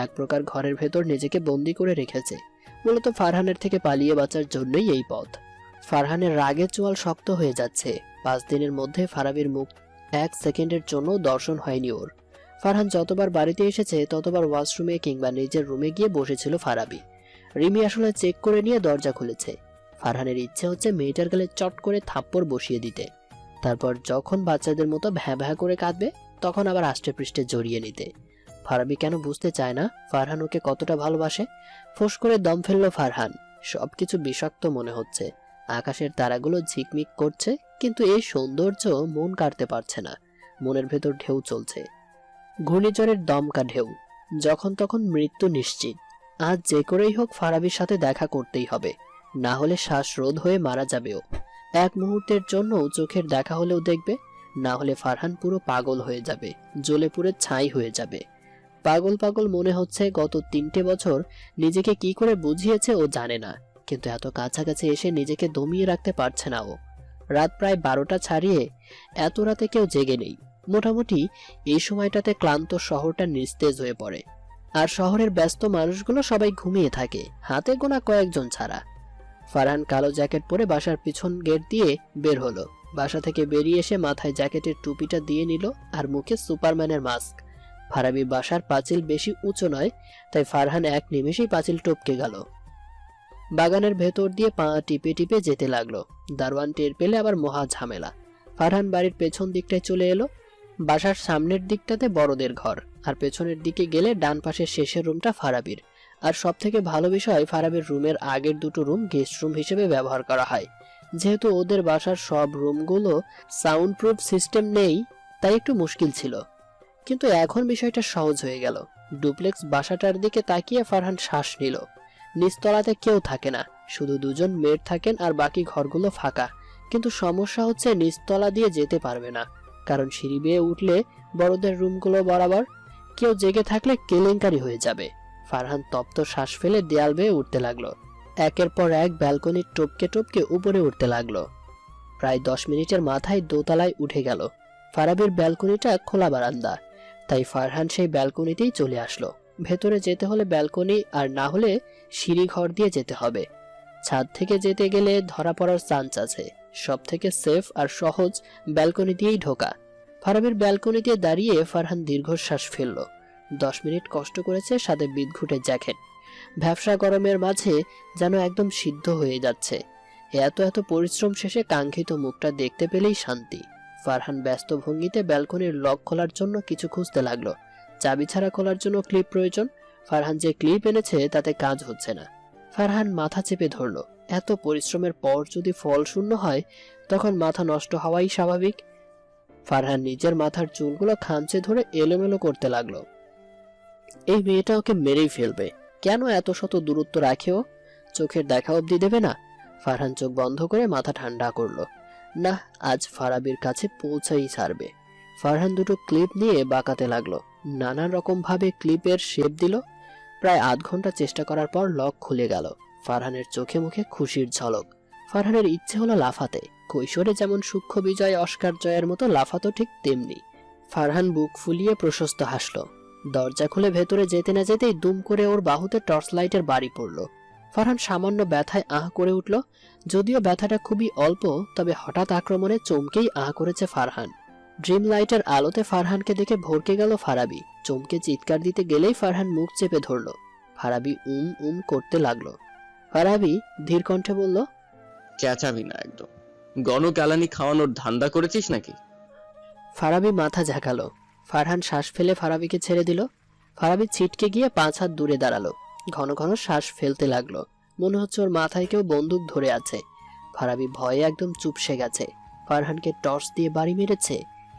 এক প্রকার ঘরের ভেতর নিজেকে বন্দি করে রেখেছে। মূলত ফারহানের থেকে পালিয়ে বাঁচার জন্যই এই পথ। ফারহানের রাগের চোয়াল শক্ত হয়ে যাচ্ছে। 5 দিনের মধ্যে ফারাবির মুখ 1 সেকেন্ডের জন্য দর্শন হয়নি ওর। ফারহান যতবার বাড়িতে এসেছে ততবার ওয়াশরুমে কিংবা নিজের রুমে গিয়ে বসেছিল ফারাবি। রিমি আসলে চেক করে নিয়ে দরজা খুলেছে। ফারহানের ইচ্ছে হচ্ছে মেয়েটার গালে চট করে থাপ্পড় বসিয়ে দিতে, তারপর যখন বাচ্চাদের মতো ভ্যাঁ ভ্যাঁ করে কাঁদবে তখন আবার আষ্টে পৃষ্ঠে জড়িয়ে নিতে। ফারাবি কেন বুঝতে চায় না ফারহান ওকে কতটা ভালোবাসে। ফোঁস করে দম ফেললো ফারহান। সবকিছু বিষাক্ত মনে হচ্ছে। আকাশের তারাগুলো ঝিকমিক করছে, কিন্তু এই সৌন্দর্য মন কাটতে পারছে না। মনের ভেতর ঢেউ চলছে, ঘূর্ণিঝড়ের দমকা ঢেউ। যখন তখন মৃত্যু নিশ্চিত। আজ যে করেই হোক ফারাবির সাথে দেখা করতেই হবে, না হলে শ্বাসরোধ হয়ে মারা যাবেও। এক মুহূর্তের জন্য চোখের দেখা হলেও দেখবে, না হলে ফারহান পুরো পাগল হয়ে যাবে, জ্বলে পুড়ে ছাই হয়ে যাবে। পাগল পাগল মনে হচ্ছে। গত 3টে বছর নিজেকে কি করে বুঝিয়েছে ও জানে না, কিন্তু এত কাছাকাছি এসে নিজেকে দমিয়ে রাখতে পারছে না ও। রাত প্রায় 12টা ছাড়িয়ে। এত রাতে কেউ জেগে নেই। মোটামুটি এই সময়টাতে ক্লান্ত শহরটা নিস্তেজ হয়ে পড়ে, আর শহরের ব্যস্ত মানুষগুলো সবাই ঘুমিয়ে থাকে, হাতে গোনা কয়েকজন ছাড়া। ফারহান কালো জ্যাকেট পরে বাসার পিছন গেট দিয়ে বের হলো। বাসা থেকে বেরিয়ে এসে মাথায় জ্যাকেটের টুপিটা দিয়ে নিল, আর মুখে সুপারম্যানের মাস্ক। ফারাবি বাসার পাঁচিল বেশি উঁচু নয়, তাই ফারহান এক নিমেষেই পাঁচিল টপকে গেল। বাগানের ভেতর দিয়ে পা টিপে টিপে যেতে লাগলো। দারোয়ান টের পেলে আবার মহা ঝামেলা। ফারহান বাড়ির পেছন দিকটায় চলে এলো। বাসার সামনের দিকটাতে বড়দের ঘর, আর পেছনের দিকে গেলে ডান পাশের শেষের রুমটা ফারাবির। আর সব থেকে ভালো বিষয়, ফারাবির রুমের আগের 2টো রুম গেস্ট রুম হিসেবে ব্যবহার করা হয়। যেহেতু ওদের বাসার সব রুমগুলো সাউন্ড প্রুফ সিস্টেম নেই, তাই একটু মুশকিল ছিল, কিন্তু এখন বিষয়টা সহজ হয়ে গেল। ডুপ্লেক্স বাসাটার দিকে তাকিয়ে ফারহান শ্বাস নিল। নিচতলাতে কেউ থাকে না, শুধু 2জন মেড থাকেন, আর বাকি ঘরগুলো ফাঁকা। কিন্তু সমস্যা হচ্ছে নিচতলা দিয়ে যেতে পারবে না, কারণ সিঁড়ি বেয়ে উঠলে বড়দের রুমগুলো বরাবর। কেউ জেগে থাকলে কেলেঙ্কারি হয়ে যাবে। ফারহান তপ্ত শ্বাস ফেলে দেয়াল বেয়ে উঠতে লাগলো। একের পর এক ব্যালকনি টপকে টপকে উপরে উঠতে লাগলো। প্রায় 10 মিনিটের মাথায় দোতলায় উঠে গেল। ফারাবির ব্যালকনিটা খোলা বারান্দা, তাই ফারহান সেই ব্যালকনিতেই চলে আসলো। ভেতরে যেতে হলে ব্যালকনি, আর না হলে সিঁড়ি ঘর দিয়ে যেতে হবে। ছাদ থেকে যেতে গেলে ধরা পড়ার চান্স আছে। সব থেকে সেফ আর সহজ ব্যালকনি দিয়েই ঢোকা। ফারাবির ব্যালকনিতে দাঁড়িয়ে ফারহান দীর্ঘশ্বাস ফেলল। 10 মিনিট কষ্ট করেছে, সাথে বিদঘুটে জ্যাকেট। ভ্যাপসা গরমের মাঝে যেন একদম সিদ্ধ হয়ে যাচ্ছে। এত এত পরিশ্রম শেষে কাঙ্ক্ষিত মুখটা দেখতে পেলেই শান্তি। ফারহান ব্যস্ত ভঙ্গিতে ব্যালকনির লক খোলার জন্য কিছু খুঁজতে লাগলো। চাবি ছাড়া খোলার জন্য ক্লিপ প্রয়োজন। ফারহান যে ক্লিপ এনেছে তাতে কাজ হচ্ছে না। ফারহান মাথা চেপে ধরল। এত পরিশ্রমের পর যদি ফল শূন্য হয়, তখন মাথা নষ্ট হওয়াই স্বাভাবিক। ফারহান নিজের মাথার চুলগুলো খামচে ধরে এলোমেলো করতে লাগলো। এই মেয়েটা ওকে মেরেই ফেলবে। কেন এত শত দূরত্ব রাখেও? চোখের দেখা অবধি দেবে না? ফারহান চোখ বন্ধ করে মাথা ঠান্ডা করলো। না, আজ ফারাবির কাছে পৌঁছাই ছাড়বে। ফারহান দুটো ক্লিপ নিয়ে বাঁকাতে লাগলো। নানান রকম ভাবে ক্লিপের শেপ দিল। প্রায় আধ ঘন্টা চেষ্টা করার পর লক খুলে গেল। ফারহানের চোখে মুখে খুশির ঝলক। ফারহানের ইচ্ছে হলো লাফাতে। কৈশোরে যেমন সূক্ষ্ম বিজয় অস্কার জয়ের মতো লাফাতো ঠিক তেমনি। ফারহান বুক ফুলিয়ে প্রশস্ত হাসল। দরজা খুলে ভেতরে যেতে না যেতেই দুম করে ওর বাহুতে টর্চ লাইটের বাড়ি পড়ল। ফারহান সামান্য ব্যথায় আহ করে উঠল। যদিও ব্যথাটা খুবই অল্প, তবে হঠাৎ আক্রমণে চমকেই আহ করেছে ফারহান। ড্রিম লাইটের আলোতে ফারহানকে দেখে ভরকে গেল ফারাবি। চমকে চিৎকার দিতে গেলেই ফারহান মুখ চেপে ধরল। ফারাবি করতে লাগলো। ফারাবি ধীর কণ্ঠে বলল, চেঁচাবি না একদম। গণকালানি খাওয়ানোর ধান্দা করেছিস নাকি? ফারাবি মাথা ঝাঁকালো। ফারহান শ্বাস ফেলে ফারাবিকে ছেড়ে দিল। ফারাবি ছিটকে গিয়ে 5 হাত দূরে দাঁড়ালো। ঘন ঘন শ্বাস ফেলতে লাগলো। মনে হচ্ছে ওর মাথায় কেউ বন্দুক ধরে আছে। ফারাবি ভয়ে একদম চুপসে গেছে। ফারহানকে টর্চ দিয়ে বাড়ি মেরেছে।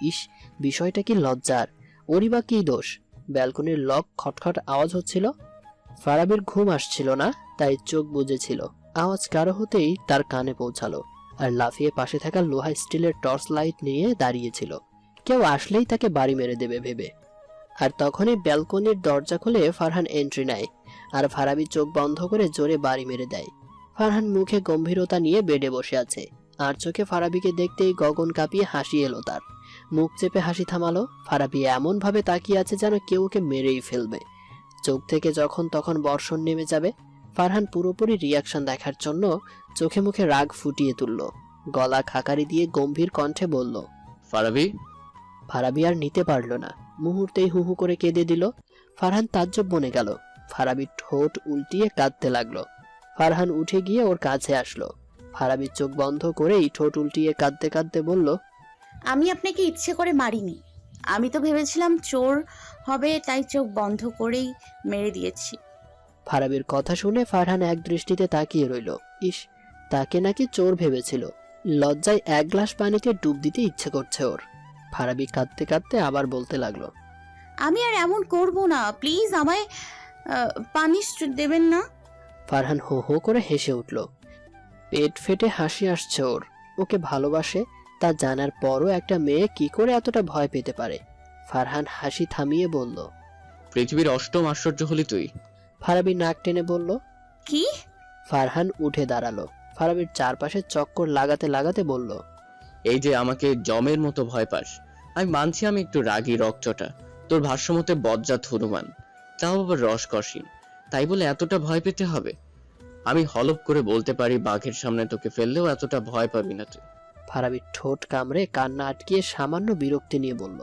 ইস, বিষয়টা কি লজ্জার! ওরই বা কি দোষ? ব্যালকনির লক খটখট আওয়াজ হচ্ছিল। ফারাবির ঘুম আসছিল না, তাই চোখ বুজেছিল। আওয়াজ কারো হতেই তার কানে পৌঁছালো, আর লাফিয়ে পাশে থাকা লোহা স্টিলের টর্চ লাইট নিয়ে দাঁড়িয়েছিল। কেউ আসলেই তাকে বাড়ি মেরে দেবে ভেবে। আর তখনই ব্যালকনির দরজা খুলে ফারহান এন্ট্রি নেয়, আর ফারাবি চোখ বন্ধ করে জোরে বাড়ি মেরে দেয়। ফারহান মুখে গম্ভীরতা নিয়ে বেডে বসে আছে। আর চোখে ফারাবিকে দেখতেই গগন কাঁপিয়ে হাসি এলো তার। মুখ চেপে হাসি থামালো। ফারাবি এমন ভাবে তাকিয়ে আছে যেন কেউ ওকে মেরেই ফেলবে। চোখ থেকে যখন তখন বর্ষণ নেমে যাবে। ফারহান পুরোপুরি রিয়াকশন দেখার জন্য চোখে মুখে রাগ ফুটিয়ে তুলল। গলা খাকারি দিয়ে গম্ভীর কণ্ঠে বলল, ফারাবি। ফারাবি আর নিতে পারল না, মুহূর্তেই হু হু করে কেঁদে দিল। ফারহান তাজ্জব বনে গেল। ফারাবি ঠোঁট উল্টিয়ে কাঁদতে লাগলো। ফারহান উঠে গিয়ে ওর কাছে আসলো। ফারাবি চোখ বন্ধ করেই ঠোঁট উল্টিয়ে কাঁদতে কাঁদতে বলল, আমি আপনাকে ইচ্ছে করে মারিনি। আমি তো ভেবেছিলাম চোর হবে, তাই চোখ বন্ধ করেই মেরে দিয়েছি। ফারাবির কথা শুনে ফারহান এক দৃষ্টিতে তাকিয়ে রইল। ইস, তাকে নাকি চোর ভেবেছিল। লজ্জায় 1 গ্লাস পানিতে ডুব দিতে ইচ্ছে করছে ওর। ফারাবি কাঁদতে কাঁদতে আবার বলতে লাগলো, আমি আর এমন করব না, প্লিজ আমায় পানিশ দেবেন না। ফারহান হো হো করে হেসে উঠল। পেট ফেটে হাসি আসছে ওর। ওকে ভালোবাসে তা জানার পরও একটা মেয়ে কি করে এতটা ভয় পেতে পারে? ফারহান হাসি থামিয়ে বলল, পৃথিবীর অষ্টম আশ্চর্য হলি তুই। ফারাবি নাক টেনে বলল, কি? ফারহান উঠে দাঁড়ালো। ফারাবির চারপাশে চক্কর লাগাতে লাগাতে বলল, এই যে আমাকে জমের মতো ভয় পাস, আমি মানছি আমি একটু রাগী রকচটা, তোর ভাষ্যমতে বজ্জাত হনুমান, তাও আবার রসকসীন, তাই বলে এতটা ভয় পেতে হবে? আমি হলপ করে বলতে পারি বাঘের সামনে তোকে ফেললেও এতটা ভয় পাবি না তুই। ফারাবির ঠোঁট কামড়ে কান্না আটকিয়ে সামান্য বিরক্তি নিয়ে বলল,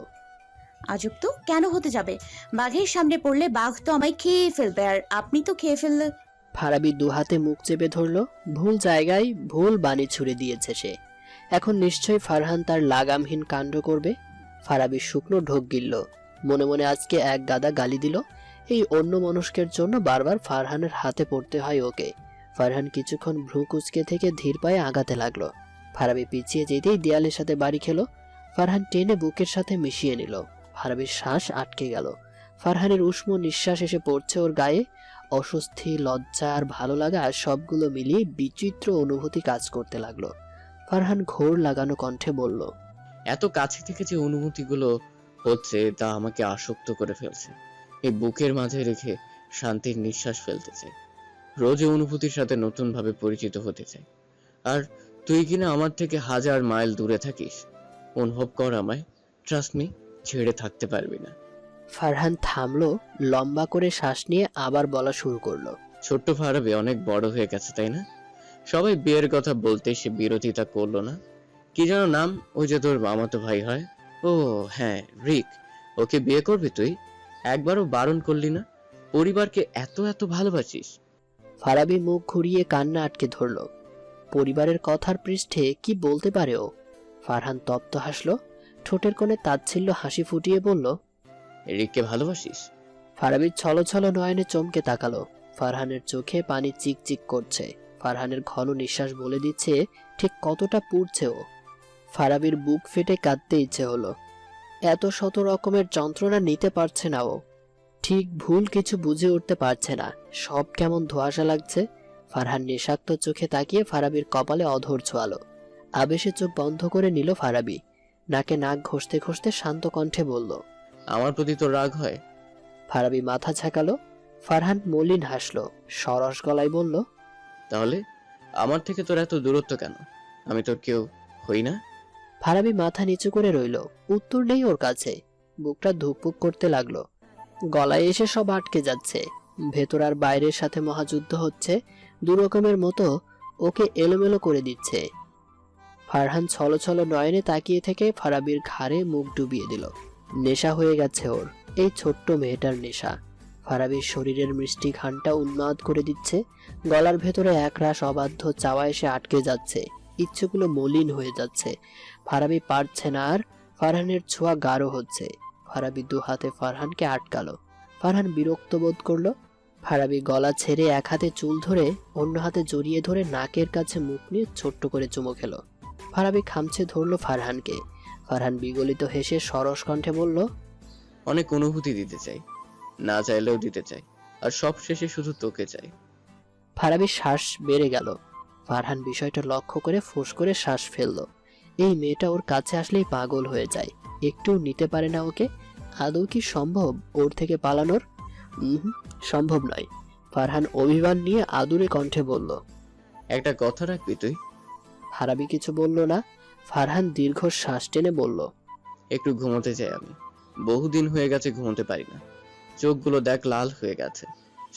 আজব তো, কেন হতে যাবে? বাঘের সামনে পড়লে বাঘ তো আমায় খেয়ে ফেলবে, আর আপনি তো খেয়ে ফেললে। ফারাবি দুহাতে মুখ চেপে ধরল। ভুল জায়গায় ভুল বাণী ছুড়ে দিয়েছে সে। এখন নিশ্চয়ই ফারহান তার লাগামহীন কাণ্ড করবে। ফারাবি শুকনো ঢোক গিলল। মনে মনে আজকে এক গাদা গালি দিল। এই অন্য মনস্কের জন্য বারবার ফারহানের হাতে পড়তে হয় ওকে। ফারহান কিছুক্ষণ ভ্রু কুচকে থেকে ধীর পায়ে আগাতে লাগলো। ফারাবি পিছিয়ে যেতেই দেয়ালের সাথে বাড়ি খেলো। ফারহান টেনে বুকের সাথে মিশিয়ে নিল। ফারাবির শ্বাস আটকে গেল। ফারহানের উষ্ণ নিঃশ্বাস এসে পড়ছে ওর গায়ে। অস্বস্তি, লজ্জা আর ভালো লাগা সবগুলো মিলিয়ে বিচিত্র অনুভূতি কাজ করতে লাগলো। ফারহান ঘোর লাগানো কণ্ঠে বলল, এত কাছে থেকে যে অনুভূতিগুলো হচ্ছে তা আমাকে আসক্ত করে ফেলছে। এই বুকের মাঝে রেখে শান্তির নিঃশ্বাস ফেলতে চাই। রোজ এই অনুভূতির সাথে নতুনভাবে পরিচিত হতে চাই। আর তুই কিনা আমার থেকে 1000 মাইল দূরে থাকিস। অনুভব কর আমায়, ট্রাস্ট মি, ছেড়ে থাকতে পারবি না। ফারহান থামলো, লম্বা করে শ্বাস নিয়ে আবার বলা শুরু করলো। ছোট্ট ফারাবি অনেক বড় হয়ে গেছে, তাই না? সবাই বিয়ের কথা বলতে সে বিরোধিতা করলো না। কি যেন নাম, ওই যে তোর মামাতো ভাই হয়? ও হ্যাঁ, রিক। ওকে বিয়ে করবি তুই? একবারও বারণ করলি না। পরিবারকে এত এত ভালোবাসিস। ফারাবি মুখ ঘুরিয়ে কান্না আটকে ধরল। পরিবারের কথার পৃষ্ঠে কি বলতে পারে ও? ফারহান তপ্ত হাসলো, ঠোঁটের কোণে তাচ্ছিল্য হাসি ফুটিয়ে বলল, রিককে ভালোবাসিস? ফারাবির ছলছল নয়নে চমকে তাকালো। ফারহানের চোখে পানি চিকচিক করছে। ফারহানের ঘন নিঃশ্বাস বলে দিচ্ছে ঠিক কতটা পুড়ছে ও। ফারাবির বুক ফেটে কাঁদতে ইচ্ছে হলো। এত শত রকমের যন্ত্রণা নিতে পারছে না ও। ঠিক ভুল কিছু বুঝে উঠতে পারছে না। সব কেমন ধোঁয়াশা লাগছে। ফারহান নেশাক্ত চোখে তাকিয়ে ফারাবির কপালে অধর ছোঁয়ালো। আবেশে চোখ বন্ধ করে নিল ফারাবি। নাকে নাক ঘষতে ঘষতে শান্ত কণ্ঠে বলল, আমার প্রতি তোর রাগ হয়? ফারাবি মাথা ঝাঁকালো। ফারহান মলিন হাসলো, সরস গলায় বলল, তাহলে আমার থেকে তোর এত দূরত্ব কেন? আমি তোর কেউ হই না? ফারাবি মাথা নিচু করে রইল। উত্তর নেই ওর কাছে। বুকটা ধুকপুক করতে লাগলো। গলায় এসে সব আটকে যাচ্ছে। ভেতর আর বাইরের সাথে মহাযুদ্ধ হচ্ছে। দুরকমের মতো ওকে এলোমেলো করে দিচ্ছে। ফারহান ছলছল নয়নে তাকিয়ে থেকে ফারাবির ঘাড়ে মুখ ডুবিয়ে দিল। নেশা হয়ে গেছে ওর, এই ছোট্ট মেয়েটার নেশা। ফারাবির শরীরের মিষ্টি ঘানটা উন্মাদ করে দিচ্ছে। গলার ভেতরে একরাশ অবাধ্য চাওয়া এসে আটকে যাচ্ছে। ইচ্ছেগুলো মলিন হয়ে যাচ্ছে। ফারাবি পারছে না আর। ফারহানের ছোঁয়া গাঢ় হচ্ছে। ফারাবি দু হাতে ফারহানকে আটকালো। ফারহান বিরক্ত বোধ করলো। ফারাবি গলা ছেড়ে এক হাতে চুল ধরে অন্য হাতে জড়িয়ে ধরে নাকের কাছে মুখ নিয়ে ছোট্ট করে চুমো খেলো। ফারাবি খামছে ধরলো ফারহানকে। ফারহান বিগলিত হেসে সরস কণ্ঠে বলল, অনেক অনুভূতি দিতে চাই, না চাইলেও দিতে চাই, আর সব শেষে শুধু তোকে চাই। ফারাবির শ্বাস বেড়ে গেল। ফারহান বিষয়টা লক্ষ্য করে ফুঁস করে শ্বাস ফেলল। এই মেয়েটা ওর কাছে আসলেই পাগল হয়ে যায়। একটুও নিতে পারে না ওকে। আদৌ কি সম্ভব ওর থেকে পালানোর? সম্ভব নয়। ফারহান অভিমান নিয়ে আদুরে কণ্ঠে বলল, একটা কথা রাখবি তুই? ফারাবি কিছু বলল না। ফারহান দীর্ঘ শ্বাস টেনে বলল, একটু ঘুমোতে চাই আমি। বহুদিন হয়ে গেছে ঘুমোতে পারি না। চোখগুলো দেখ লাল হয়ে গেছে,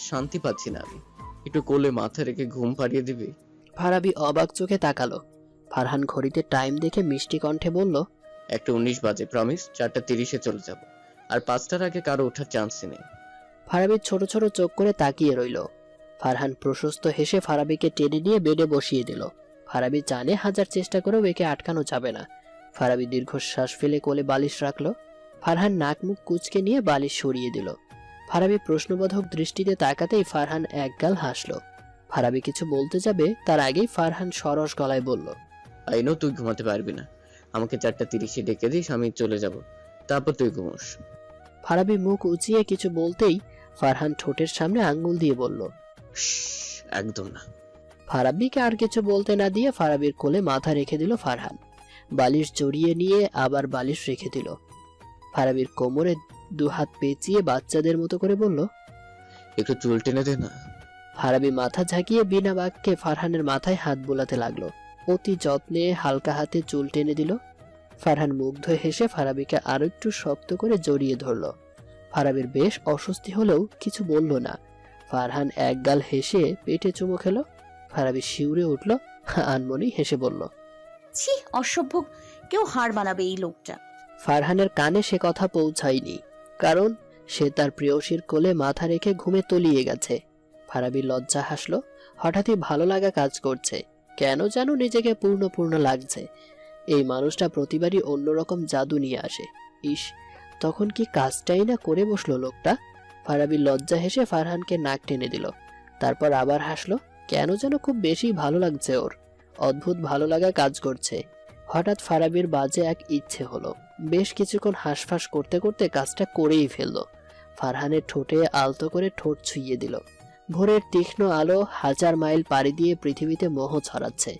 শান্তি পাচ্ছি না আমি। একটু কোলে মাথা রেখে ঘুম পাড়িয়ে দিবি? ফারাবি অবাক চোখে তাকালো। ফারহান ঘড়িতে টাইম দেখে মিষ্টি কণ্ঠে বলল, একটা 19 বাজে, প্রমিস? 4:30-এ চলে যাব। আর 5টার আগে কারো ওঠার চান্সই নেই। ফারাবি ছোট ছোট চোখ করে তাকিয়ে রইল। ফারহান প্রশস্ত হেসে ফারাবিকে টেনে নিয়ে বেডে বসিয়ে দিল। ফারাবি জানে হাজার চেষ্টা করেও একে আটকানো যাবে না। ফারাবি দীর্ঘশ্বাস ফেলে কোলে বালিশ রাখলো। ফারহান নাক মুখ কুঁচকে নিয়ে বালিশ সরিয়ে দিল। ফারাবি প্রশ্নবোধক দৃষ্টিতে তাকাতেই ফারহান একগাল হাসলো। ফারাবি কিছু বলতে যাবে তার আগেই ফারহান সরস গলায় বলল, আই নো তুই ঘুমাতে পারবি না। আমাকে 4:30-এ ডেকে দিস, আমি চলে যাব, তারপর তুই ঘুমোস। ফারাবি মুখ উঁচিয়ে কিছু বলতেই ফারহান ঠোঁটের সামনে আঙ্গুল দিয়ে বলল, একদম না। ফারাবিকে আর কিছু বলতে না দিয়ে ফারাবির কোলে মাথা রেখে দিল ফারহান। বালিশ জড়িয়ে নিয়ে আবার বালিশ রেখে দিল। ফারাবির কোমরে দুহাত পেঁচিয়ে বাচ্চাদের মতো করে বলল, একটু চুল টেনে দে না। ফারাবি মাথা ঝাঁকিয়ে বিনা বাক্যে ফারহানের মাথায় হাত বোলাতে লাগলো। অতি যত্নে হালকা হাতে চুল টেনে দিল। ফারহান মুগ্ধ হেসে ফারাবিকে আরো একটু শক্ত করে জড়িয়ে ধরল। ফারাবির বেশ অস্বস্তি হলেও কিছু বলল না। ফারহান একগাল হেসে পেটে চুমো খেলো। ফারাবি শিউরে উঠল, আনমনেই হেসে বলল, ছি, অসভ্য। কেউ হার মানাবে এই লোকটা। ফারহানের কানে সে কথা পৌঁছায়নি, কারণ সে তার প্রেয়সীর কোলে মাথা রেখে ঘুমে তলিয়ে গেছে। ফারাবি লজ্জা হাসলো। হঠাৎই ভালো লাগা কাজ করছে। কেন যেন নিজেকে পূর্ণ পূর্ণ লাগছে। এই মানুষটা প্রতিবারই অন্যরকম জাদু নিয়ে আসে। ইস, তখন কি কাজটাই না করে বসলো লোকটা। ফারাবি লজ্জা হেসে ফারহানকে নাক টেনে দিল। তারপর আবার হাসলো। কেন যেন খুব বেশি ভালো লাগছে ওর। অদ্ভুত ভালো লাগা কাজ করছে। হঠাৎ ফারাবির বাজে এক ইচ্ছে হলো। বেশ কিছুক্ষণ হাঁসফাঁস করতে করতে কাজটা করেই ফেললো। ফারহানের ঠোঁটে আলতো করে ঠোঁট ছুঁয়ে দিল। ভোরের তীক্ষ্ণ আলো 1000 মাইল পাড়ি দিয়ে পৃথিবীতে মোহ ছড়াচ্ছে।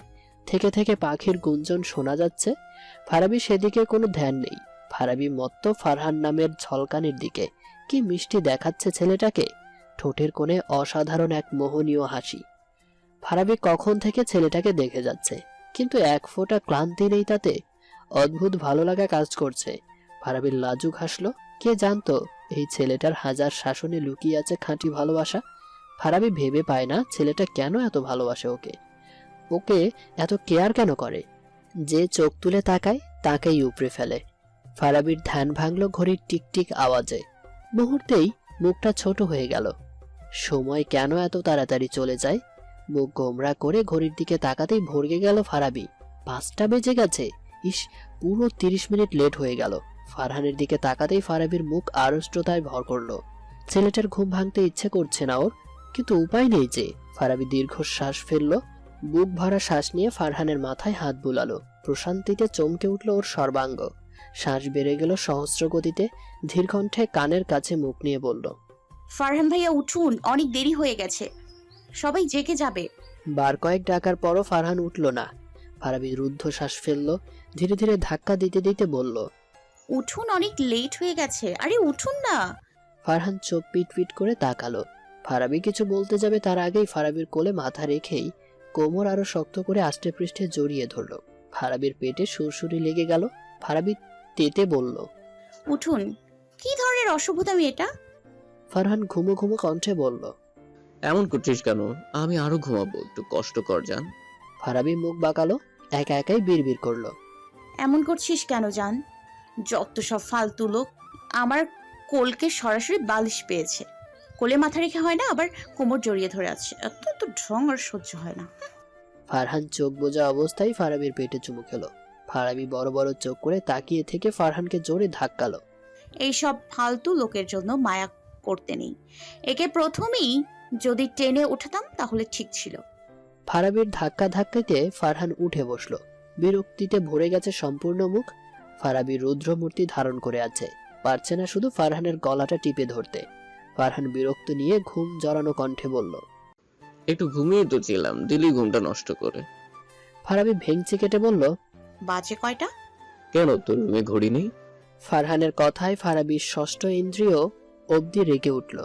থেকে থেকে পাখির গুঞ্জন শোনা যাচ্ছে। ফারাবি সেদিকে কোনো ধ্যান নেই। ফারাবি মত্ত ফারহান নামের ঝলকানির দিকে। কি মিষ্টি দেখাচ্ছে ছেলেটাকে। ঠোঁটের কোণে অসাধারণ এক মোহনীয় হাসি। ফারাবি কখন থেকে ছেলেটাকে দেখে যাচ্ছে, কিন্তু এক ফোঁটা ক্লান্তি নেই তাতে। অদ্ভুত ভালো লাগা কাজ করছে। ফারাবির লাজুক হাসলো। কে জানতো এই ছেলেটার হাজার শাসনে লুকিয়ে আছে খাঁটি ভালোবাসা। ফারাবি ভেবে পায় না ছেলেটা কেন এত ভালোবাসে ওকে, ওকে এত কেয়ার কেন করে। যে চোখ তুলে তাকায় তাকেই উপড়ে ফেলে। ফারাবির ধ্যান ভাঙল ঘড়ির টিকটিক আওয়াজে। মুহূর্তেই মুখটা ছোট হয়ে গেল। সময় কেন এত তাড়াতাড়ি চলে যায়। মুখ গোমরা করে ঘড়ির দিকে তাকাতেই ভরগে গেল ফারাবি। 5টা বেজে গেছে। ইস, পুরো 30 মিনিট লেট হয়ে গেল। ফারহানের দিকে তাকাতেই ফারাবির মুখ আড়ষ্টতায় ভর করলো। ছেলেটার ঘুম ভাঙতে ইচ্ছে করছে না ওর, কিন্তু উপায় নেই যে। ফারাবি দীর্ঘশ্বাস ফেললো। বুক ভরা শ্বাস নিয়ে ফারহানের মাথায় হাত বুলালো। প্রশান্তিতে চমকে উঠল ওর সর্বাঙ্গ। শ্বাস বেড়ে গেল সহস্র গতিতে। ধীর কণ্ঠে কানের কাছে মুখ নিয়ে বলল, ফারহান ভাইয়া উঠুন, অনেক দেরি হয়ে গেছে, সবাই জেগে যাবে। বার কয়েক ডাকার পরও ফারহান উঠল না। ফারাবি রুদ্ধশ্বাস ফেললো। ধীরে ধীরে ধাক্কা দিতে দিতে বলল, উঠুন, অনেক লেট হয়ে গেছে, আরে উঠুন না। ফারহান চোখ পিট পিট করে তাকালো। ফারাবি কিছু বলতে যাবে তার আগেই ফারাবির কোলে মাথা রেখেই কোমর আরো শক্ত করে আষ্টে পৃষ্ঠে জড়িয়ে ধরল। ফারাবির পেটে সুরসুরি লেগে গেল। ফারাবি তেতে বলল, উঠুন। কি ধরনের অসভ্যতামি এটা? ফারহান ঘুমো ঘুমো কণ্ঠে বলল, এমন করছিস কেন? আমি আরো ঘুমাবো, একটু কষ্ট কর জান। ফারাবি মুখ বাঁকালো। একা একাই বিড়বিড় করলো, এমন করছিস কেন জান? যত সব ফালতু লোক। আমার কোলকে সরাসরি বালিশ পেয়েছে, কোলে মাথা রেখে হয় না, আবার কোমর জড়িয়ে ধরে আছে। এত তো ঢং আর সহ্য হয় না। ফারহান চোখ বোঝা অবস্থায় ফারাবির পেটে চুমু খেলো। ফারাবি বড় বড় চোখ করে তাকিয়ে থেকে ফারহানকে জোরে ধাক্কালো। এইসব ফালতু লোকের জন্য মায়া করতে নেই। একে প্রথমেই যদি টেনে উঠাতাম তাহলে ঠিক ছিল। ফারাবির ধাক্কা ধাক্কাতে ফারহান উঠে বসলো। বিরক্তিতে ভরে গেছে সম্পূর্ণ মুখ। ফারাবি রুদ্রমূর্তি ধারণ করে আছে, পারছে না শুধু ফারহানের গলাটা টিপে ধরতে। ফারহান বিরক্ত নিয়ে ঘুম জড়ানো কণ্ঠে বলল, একটু ঘুমিয়ে তো ছিলাম, দিলি ঘুমটা নষ্ট করে। ফারাবি ভেঙচি কেটে বলল, বাজে কয়টা? কেন, তোর রুমে ঘড়ি নেই? ফারহানের কথায় ফারাবির ষষ্ঠ ইন্দ্রিয় অবধি রেগে উঠল,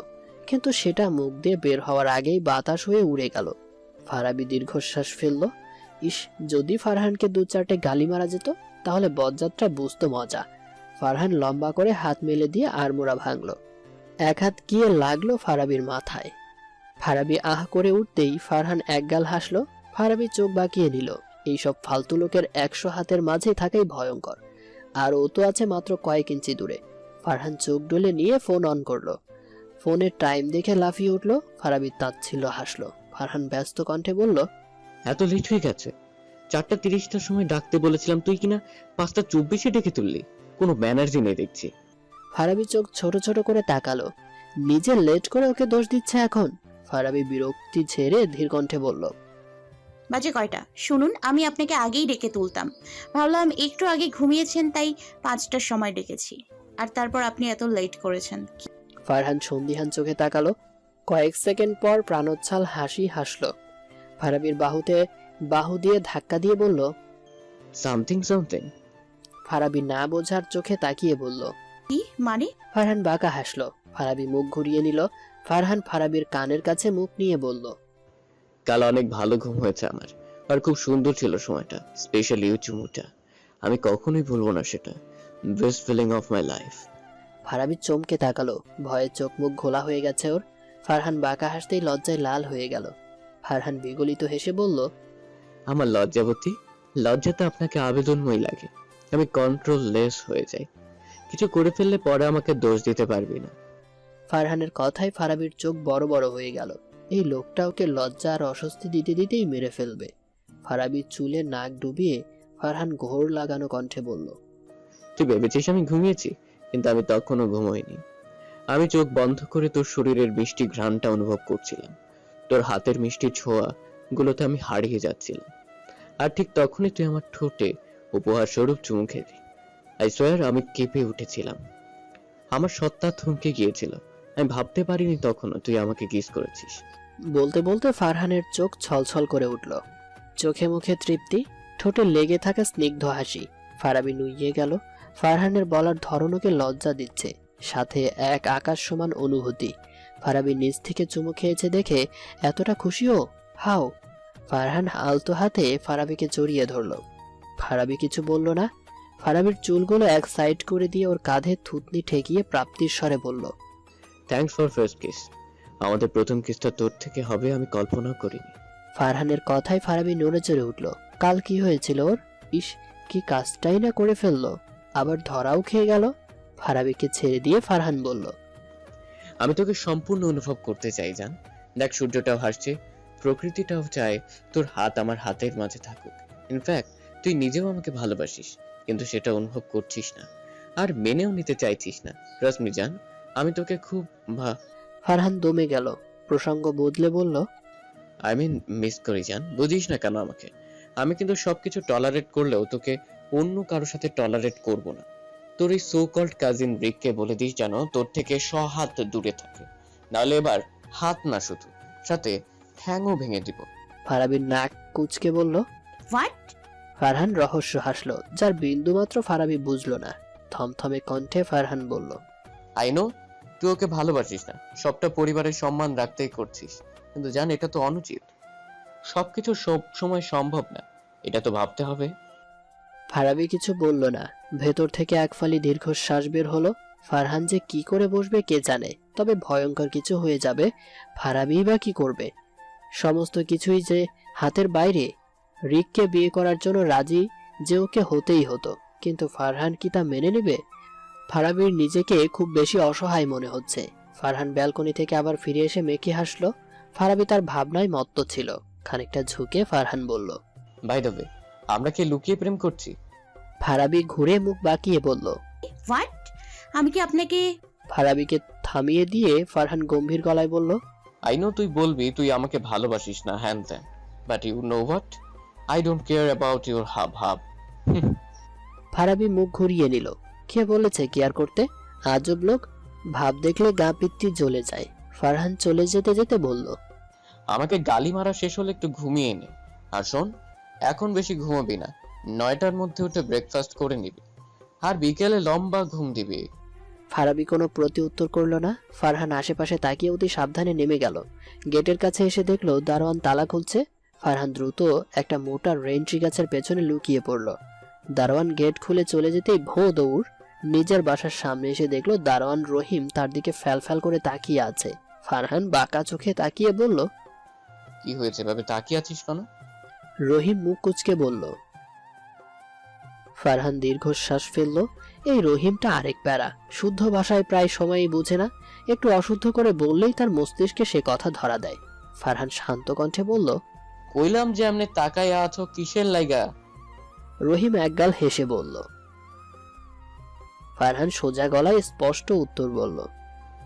কিন্তু সেটা মুখ দিয়ে বের হওয়ার আগেই বাতাস হয়ে উড়ে গেল। ফারাবি দীর্ঘশ্বাস ফেলল। ইস, যদি ফারহানকে 2-4টে গালি মারা যেত তাহলে বজ্জাতটা বুঝতো মজা। ফারহান লম্বা করে হাত মেলে দিয়ে আড়মোড়া ভাঙল। এক হাত গিয়ে লাগলো ফারাবির মাথায়। ফারাবি আহ করে উঠতেই ফারহান একগাল হাসলো। ফারাবি চোখ বাঁকিয়ে নিল। এইসব ফালতু লোকের 100 হাতের মাঝে থাকাই ভয়ঙ্কর, আর ও তো আছে মাত্র কয়েক ইঞ্চি দূরে। ফারহান চোখ ডলে নিয়ে ফোন অন করলো। ফোনের টাইম দেখে লাফিয়ে উঠলো। ফারাবি তাচ্ছিল্য হাসলো। ফারহান ব্যস্ত কণ্ঠে বলল, এত লেট হয়ে গেছে? 4:30টার সময় ডাকতে বলেছিলাম, তুই কিনা 5:24 ডেকে তুললি। কোনো ম্যানার্জি নেই দেখছি। ফারাবি চোখ ছোট ছোট করে তাকালো। নিজে লেট করে ওকে দোষ দিচ্ছে এখন। ফারাবি বিরক্তি ছেড়ে ধীর কণ্ঠে বলল, বাজে কয়টা শুনুন, আমি আপনাকে আগেই ডেকে তুলতাম। ভাবলাম একটু আগে ঘুমিয়েছেন তাই 5টার সময় ডেকেছি, আর তারপর আপনি এত লেট করেছেন। ফারহান সন্দিহান চোখে তাকালো। কয়েক সেকেন্ড পর প্রাণোচ্ছ্বাল হাসি হাসলো। ফারাবির বাহুতে বাহু দিয়ে ধাক্কা দিয়ে বলল, সামথিং। ফারাবি না বোঝার চোখে তাকিয়ে বলল, কি মানে? ফারহান বাঁকা হাসলো। ফারাবি মুখ ঘুরিয়ে নিল। ফারহান ফারাবির কানের কাছে মুখ নিয়ে বলল, কাল অনেক ভালো ঘুম হয়েছে আমার, আর খুব সুন্দর ছিল সময়টা, স্পেশালি ওই চুমুটা। আমি কখনোই ভুলবো না সেটা। Best feeling of my life. Farabi চমকে তাকালো। ভয়ে চোখ মুখ ঘোলা হয়ে গেছে ওর। ফারহান বাঁকা হাসতেই লজ্জায় লাল হয়ে গেল। ফারহান বিগলিত হেসে বলল, আমার লজ্জাবতী, লজ্জাতে আপনাকে আবেদনময় লাগে। আমি কন্ট্রোল লেস হয়ে যাই। কিছু করে ফেললে পরে আমাকে দোষ দিতে পারবি না। ফারহানের কথায় ফারাবির চোখ বড় বড় হয়ে গেল। এই লোকটা ওকে লজ্জা আর অস্বস্তি দিতে দিতেই মেরে ফেলবে। ফারাবির চুলে নাক ডুবিয়ে ফারহান ঘোর লাগানো কণ্ঠে বলল, তুই ভেবেছিস আমি ঘুমিয়েছি, কিন্তু আমি তখনও ঘুমোইনি। আমি চোখ বন্ধ করে তোর শরীরের মিষ্টি ঘ্রাণটা অনুভব করছিলাম। তোর হাতের মিষ্টি ছোঁয়া গুলোতে আমি হারিয়ে যাচ্ছিলাম। আর ঠিক তখনই তুই আমার ঠোঁটে উপহার স্বরূপ চুমু খেলি। আই সোয়ার, আমি কেঁপে উঠেছিলাম। আমার সত্তা থমকে গিয়েছিল। আমি ভাবতে পারিনি তখনও তুই আমাকে কিস করেছিস। বলতে বলতে ফারহানের চোখ ছলছল করে উঠল। চোখে মুখে তৃপ্তি, ঠোঁটে লেগে থাকা স্নিগ্ধ হাসি। ফারাবি নুইয়ে গেল। ফারহানের বলার ধরন ওকে লজ্জা দিচ্ছে, সাথে এক আকাশ সমান অনুভূতি। ফারাবি নিজ থেকে চুমু খেয়েছে দেখে এতটা খুশিও? হাও! ফারহান আলতো হাতে ফারাবিকে জড়িয়ে ধরল। ফারাবি কিছু বলল না। ফারাবির চুলগুলো এক সাইড করে দিয়ে ওর কাঁধে থুতনি ঠেকিয়ে প্রাপ্তির স্বরে বলল, থ্যাঙ্কস ফর ফার্স্ট কিস। আমাদের প্রথম কিসটা তোর থেকে হবে আমি কল্পনাও করিনি। ফারহানের কথায় ফারাবি নড়ে চড়ে উঠল। কাল কি হয়েছিল ওর? ইস, কি কাজটাই না করে ফেললো, আবার ধরাও খেয়ে গেল। ফারাবিকে ছেড়ে দিয়ে ফারহান বলল, আমি তোকে সম্পূর্ণ অনুভব করতে চাই জান। দেখ, সূর্যটাও হাসছে, প্রকৃতিটাও চায় তোর হাত আমার হাতের মাঝে থাকুক। ইনফ্যাক্ট তুই নিজেও আমাকে ভালোবাসিস, কিন্তু সেটা অনুভব করছিস না আর মেনেও নিতে চাইছিস না। রশ্মি জান, আমি তোকে খুব ফারহান দমে গেল। প্রসঙ্গ বদলে বলল, মিস করি জান। বুঝিস না কেন আমাকে? আমি কিন্তু সবকিছু টলারেট করলেও তোকে অন্য কারোর সাথে টলারেট করব না। তোর এই সো কল্ড কাজিন রিককে বলে দিস যেন তোর থেকে 100 হাত দূরে থাকে, নাহলে এবার হাত না শুধু সাথে ঠ্যাংও ভেঙে দিব। ফারাবির নাক কুচকে বলল, হোয়াট? ফারহান রহস্য হাসলো, যার বিন্দুমাত্র ফারাবি বুঝলো না। থমথমে কণ্ঠে ফারহান বলল, আই নো তুই ওকে ভালোবাসিস না, সবটা পরিবারের সম্মান রাখতেই করছিস, কিন্তু জান এটা তো অনুচিত। সবকিছু সব সময় সম্ভব না, এটা তো ভাবতে হবে। ফারাবি কিছু বলল না। ভেতর থেকে এক ফালি দীর্ঘশ্বাস বের হলো। ফারহান যে কি করে বসবে কে জানে, তবে ভয়ঙ্কর কিছু হয়ে যাবে। ফারাবি বা কি করবে? সমস্ত কিছুই যে হাতের বাইরে। রিককে বিয়ে করার জন্য রাজি যে ওকে হতেই হতো, কিন্তু ফারহান কি তা মেনে নেবে? ফারাবির নিজেকে খুব বেশি অসহায় মনে হচ্ছে। ফারহান ব্যালকনি থেকে আবার ফিরে এসে মেকি হাসলো। ফারাবি তার ভাবনায় মত্ত ছিল। খানিকটা ঝুঁকে ফারহান বলল, বাই দ্য ওয়ে, আমরা কি লুকিয়ে প্রেম করছি? ফারাবি ঘুরে মুখ বাঁকিয়ে বলল, হোয়াট? আমি কি আপনাকে? ফারাবিকে থামিয়ে দিয়ে ফারহান গম্ভীর গলায় বলল, আই নো তুই বলবি তুই আমাকে ভালোবাসিস না, হ্যান ত্যান, but you know what, I don't care about your হাব। ফারাবি মুখ ঘুরিয়ে নিল। কে বলেছে কেয়ার করতে? আজব লোক। ভাব দেখলে গা পিত্তি জ্বলে যায়। ফারহান চলে যেতে যেতে বলল, আমাকে গালি মারা শেষ হলে একটু ঘুমিয়ে নে। আর শোন, এখন বেশি ঘুমাবি না, 9টার মধ্যে উঠে ব্রেকফাস্ট করে নিবি, আর বিকেলে লম্বা ঘুম দিবি। ফারাবি কোনো প্রতি উত্তর করলো না। ফারহান আশেপাশে তাকিয়ে অতি সাবধানে নেমে গেল। গেটের কাছে এসে দেখলো দারোয়ান তালা খুলছে। ফারহান দ্রুত একটা মোটা রেন্ট্রি গাছের পেছনে লুকিয়ে পড়ল। দারোয়ান গেট খুলে চলে যেতেই ভোঁ দৌড়। নিজের বাসার সামনে এসে দেখলো দারোয়ান রহিম তার দিকে ফ্যাল করে তাকিয়ে আছে। ফারহান বাঁকা চোখে তাকিয়ে বলল, কি হয়েছে ভাবে তাকিয়ে আছিস কেন? রহিম মুখ কুচকে বলল। ফারহান দীর্ঘশ্বাস ফেলল। এই রহিমটা আরেক প্যারা। শুদ্ধ ভাষায় প্রায় সময়ই বুঝে না, একটু অশুদ্ধ করে বললেই তার মস্তিষ্কে সে কথা ধরা দেয়। ফারহান শান্ত কণ্ঠে বলল, কইলাম যে আমনে তাকায় আছো কিসের লাইগা? রহিম একগাল হেসে বলল। ফারহান সোজা গলায় স্পষ্ট উত্তর বলল,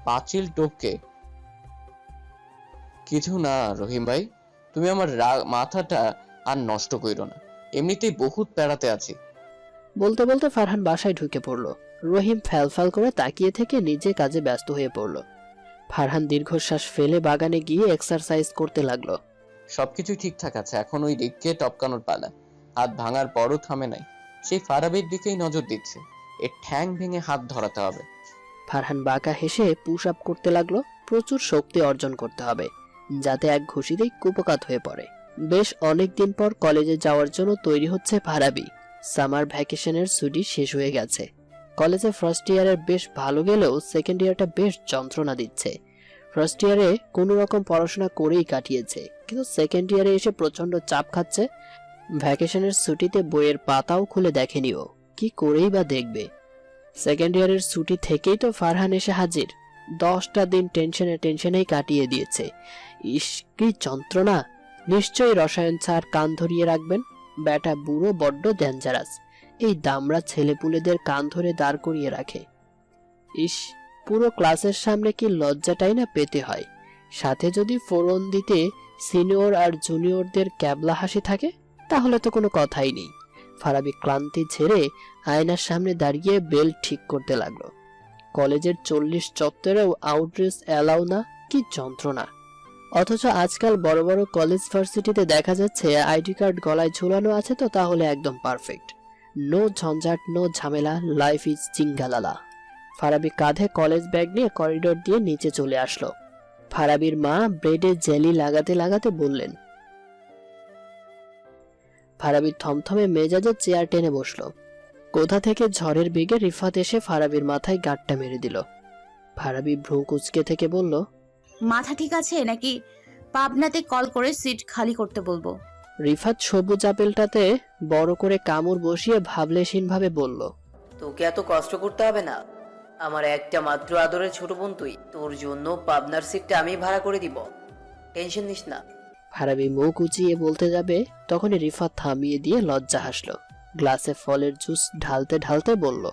পাঁচিল টপকে। কিছু না রহিম ভাই, তুমি আমার মাথাটা আর নষ্ট কইরো না, এমনিতেই বহুত প্যারাতে আছি। বলতে বলতে ফারহান বাসায় ঢুকে পড়ল। রহিম ফ্যাল করে তাকিয়ে থেকে নিজে কাজে ব্যস্ত হয়ে পড়ল। ফারহান দীর্ঘশ্বাস ফেলে বাগানে গিয়ে এক্সারসাইজ করতে লাগলো। সবকিছুই ঠিকঠাক আছে, এখন ওই রিককে টপকানোর পালা। হাত ভাঙার পরও থামে নাই, সেই ফারাবির দিকেই নজর দিচ্ছে। এর ঠ্যাং ভেঙে হাত ধরাতে হবে। ফারহান বাঁকা হেসে পুশ আপ করতে লাগলো। প্রচুর শক্তি অর্জন করতে হবে, যাতে এক ঘুষিতেই কুপকাত হয়ে পড়ে। বেশ অনেকদিন পর কলেজে যাওয়ার জন্য তৈরি হচ্ছে ফারাবি। সামার ভ্যাকেশনের ছুটি শেষ হয়ে গেছে। কলেজে ফার্স্ট ইয়ারের বেশ ভালো গেলেও সেকেন্ড ইয়ারটা বেশ যন্ত্রণা দিচ্ছে। ফার্স্ট ইয়ারে কোনো রকম পড়াশোনা করেই কাটিয়েছে, কিন্তু সেকেন্ড ইয়ারে এসে প্রচন্ড চাপ খাচ্ছে। ভ্যাকেশনের ছুটিতে বইয়ের পাতাও খুলে দেখেনিও, কি করেই বা দেখবে। সেকেন্ড ইয়ারের ছুটি থেকেই তো ফারহান এসে হাজির। 10টা দিন টেনশনেই কাটিয়ে দিয়েছে। ইস, কি যন্ত্রণা! নিশ্চয়ই রসায়ন স্যার কান ধরিয়ে রাখবেন। ব্যাটা বুড়ো বড্ড ডেঞ্জারাস। এই দামড়া ছেলেপুলেদের কান ধরে দাঁড় করিয়ে রাখে। ইস, পুরো ক্লাসের সামনে কি লজ্জাটাই না পেতে হয়। সাথে যদি ফোরন দিতে সিনিয়র আর জুনিয়রদের ক্যাবলা হাসি থাকে, তাহলে তো কোনো কথাই নেই। ফারাবি ক্লান্তি ঝেড়ে আয়নার সামনে দাঁড়িয়ে বেল্ট ঠিক করতে লাগলো। কলেজের 40 চত্বরেও আউটড্রেস অ্যালাউ না, কি যন্ত্রণা! অথচ আজকাল বড় বড় কলেজ ভার্সিটিতে দেখা যাচ্ছে আইডি কার্ড গলায় ঝুলানো আছে, তো তাহলে একদম পারফেক্ট। নো ঝঞ্ঝাট, নো ঝামেলা, লাইফ ইজ চিঙ্গালালা। ফারাবি কাঁধে কলেজ ব্যাগ নিয়ে করিডোর দিয়ে নিচে চলে আসলো। ফারাবির মা ব্রেডে জেলি লাগাতে লাগাতে বললেন। ফারাবি থমথমে মেজাজে চেয়ার টেনে বসলো। কোথা থেকে ঝড়ের বেগে রিফাত এসে ফারাবির মাথায় গাঁটটা মেরে দিল। ফারাবি ভ্রু কুঁচকে থেকে বলল, মাথা ঠিক আছে নাকি পাবনাতে কল করে সিট খালি করতে বলবো? রিফাত সবুজ আপেলটাতে বড় করে কামড় বসিয়ে ভাবলেশীন ভাবে বলল, তোকে এত কষ্ট করতে হবে না। আমার একটা মাত্র আদরের ছোট বোন তুই, তোর জন্য পাবনার সিটটা আমি ভাড়া করে দিব, টেনশন নিস না। ফারাবি মুখ উঁচিয়ে বলতে যাবে তখনই রিফাত থামিয়ে দিয়ে লজ্জা হাসলো। গ্লাসে ফলের জুস ঢালতে ঢালতে বলল,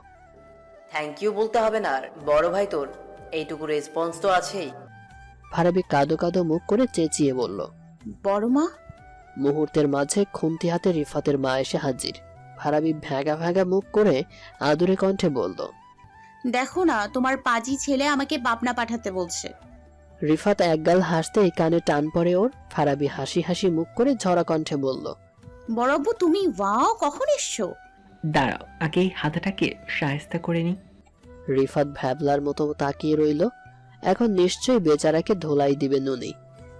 থ্যাংক ইউ বলতে হবে না, আর বড় ভাই তোর এইটুকু রেসপন্স তো আছেই। ফারাবি কাঁদো কাঁদো মুখ করে চেঁচিয়ে বলল। বড় মা? মুহূর্তের মাঝে খুন্তি হাতে রিফাতের মা এসে হাজির। ফারাবি ভ্যাগা ভ্যাগা মুখ করে আদুরে কণ্ঠে বলল, দেখো না, তোমার পাজি ছেলে আমাকে পাবনা পাঠাতে বলছে। রিফাত একগাল হাসতেই কানে টান পড়ে ওর। ফারাবি হাসি হাসি মুখ করে ঝরা কণ্ঠে বলল, বড়ব্বু তুমি ওয়াও, কখন এসছো? দাঁড়াও, আগে এই হাতাটাকে শায়েস্তা করে নি। রিফাত ভ্যাবলার মতো তাকিয়ে রইল। এখন নিশ্চয়ই বেচারাকে ধোলাই দিবে নুনি।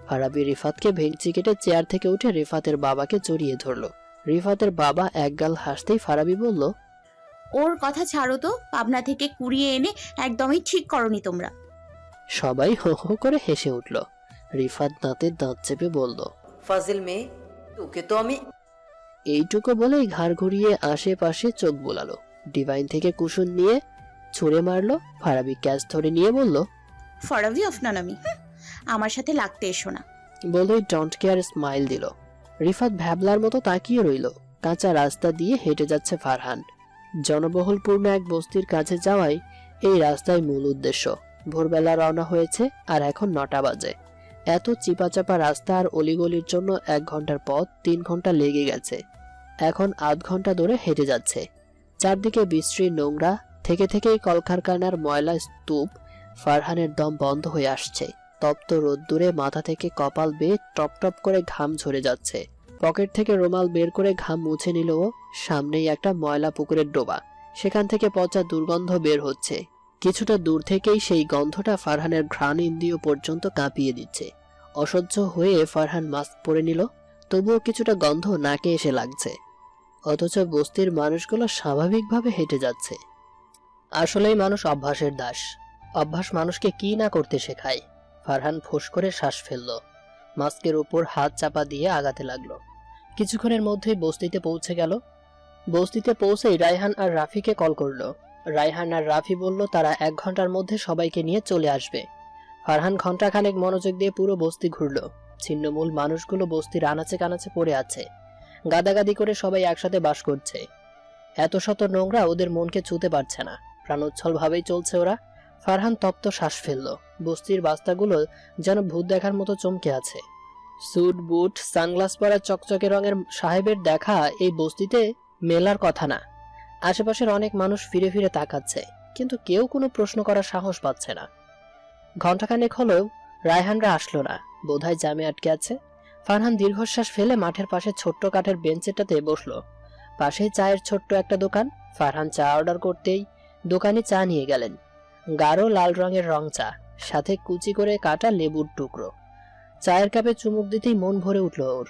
ফারাবি রিফাতকে ভেঙচি কেটে চেয়ার থেকে উঠে রিফাতের বাবাকে জড়িয়ে ধরল। রিফাতের বাবা একগাল হাসতেই ফারাবি বলল, ওর কথা ছাড়ো তো, পাবনা থেকে কুড়িয়ে এনে একদমই ঠিক করনি তোমরা। সবাই হো হো করে হেসে উঠল। রিফাত দাঁতে দাঁত চেপে বলল, ফাজিল মেয়ে, তোকে তো আমি। এইটুকু বলেই ঘাড় ঘুরিয়ে আশেপাশে চোখ বোলালো। ডিভাইন থেকে কুশন নিয়ে ছুঁড়ে মারলো। ফারাবি ক্যাচ ধরে নিয়ে বলল, ফরাবি অফনান আমি, আমার সাথে লাগতে এসো না। বলেই ডোন্ট কেয়ার স্মাইল দিল। রিফাত ভ্যাবলার মতো তাকিয়ে রইল। কাঁচা রাস্তা দিয়ে হেঁটে যাচ্ছে ফারহান। জনবহুলপূর্ণ এক বস্তির কাছে যাওয়াই এই রাস্তায় মূল উদ্দেশ্য। ভোরবেলা রওনা হয়েছে আর এখন 9টা বাজে। এত চিপাচাপা রাস্তা আর অলিগলির জন্য 1 ঘন্টার পথ 3 ঘন্টা লেগে গেছে। এখন আধ ঘন্টা ধরে হেঁটে যাচ্ছে। চারদিকে বিশ্রী নোংরা, থেকে থেকেই কলকারখানার ময়লা স্তূপ। ফারহানের দম বন্ধ হয়ে আসছে। তপ্ত রোদ্দুরে মাথা থেকে কপাল বেয়ে টপ টপ করে ঘাম ঝরে যাচ্ছে। পকেট থেকে রুমাল বের করে ঘাম মুছে নিল ও। সামনেই একটা ময়লা পুকুরের ডোবা, সেখান থেকে পচা দুর্গন্ধ বের হচ্ছে। কিছুটা দূর থেকেই সেই গন্ধটা ফারহানের ঘ্রাণ ইন্দ্রিয় পর্যন্ত কাঁপিয়ে দিচ্ছে। অসহ্য হয়ে ফারহান মাস্ক পরে নিল, তবুও কিছুটা গন্ধ নাকে এসে লাগছে। অথচ বস্তির মানুষগুলো স্বাভাবিকভাবে হেঁটে যাচ্ছে। আসলেই মানুষ অভ্যাসের দাস। অভ্যাস মানুষকে কি না করতে শেখায়। ফারহান ফোঁস করে শ্বাস ফেলল। মাস্কের উপর হাত চাপা দিয়ে আগাতে লাগলো। কিছুক্ষণের মধ্যেই বস্তিতে পৌঁছে গেল। বস্তিতে পৌঁছেই রায়হান আর রাফিকে কল করলো। রায়হান আর রাফি বলল তারা 1 ঘন্টার মধ্যে সবাইকে নিয়ে চলে আসবে। ফারহান ঘন্টাখানেক মনোযোগ দিয়ে পুরো বস্তি ঘুরল। ছিন্নমূল মানুষগুলো বস্তির আনাচে কানাচে পড়ে আছে। গাদাগাদি করে সবাই একসাথে বাস করছে। এত শত নোংরা ওদের মনকে ছুঁতে পারছে না। প্রাণোচ্ছল ভাবেই চলছে ওরা। ফারহান তপ্ত শ্বাস ফেলল। বস্তির বাস্তাগুলো যেন ভূত দেখার মতো চমকে আছে। স্যুট বুট সানগ্লাস পরা চকচকে রঙের সাহেবের দেখা এই বস্তিতে মেলার কথা না। আশেপাশের অনেক মানুষ ফিরে ফিরে তাকাচ্ছে, কিন্তু কেউ কোনো প্রশ্ন করার সাহস পাচ্ছে না। ঘন্টাখানেক হলেও রায়হানরা আসলো না। বোধহয় জ্যামে আটকে আছে। ফারহান দীর্ঘশ্বাস ফেলে মাঠের পাশে ছোট্ট কাঠের বেঞ্চেটাতে বসলো। পাশেই চায়ের ছোট্ট একটা দোকান। ফারহান চা অর্ডার করতেই দোকানে চা নিয়ে গেলেন। গাঢ় লাল রঙের রং চা, সাথে কুচি করে কাটা লেবুর টুকরো। চায়ের কাপে চুমুক দিতেই মন ভরে উঠল ওর।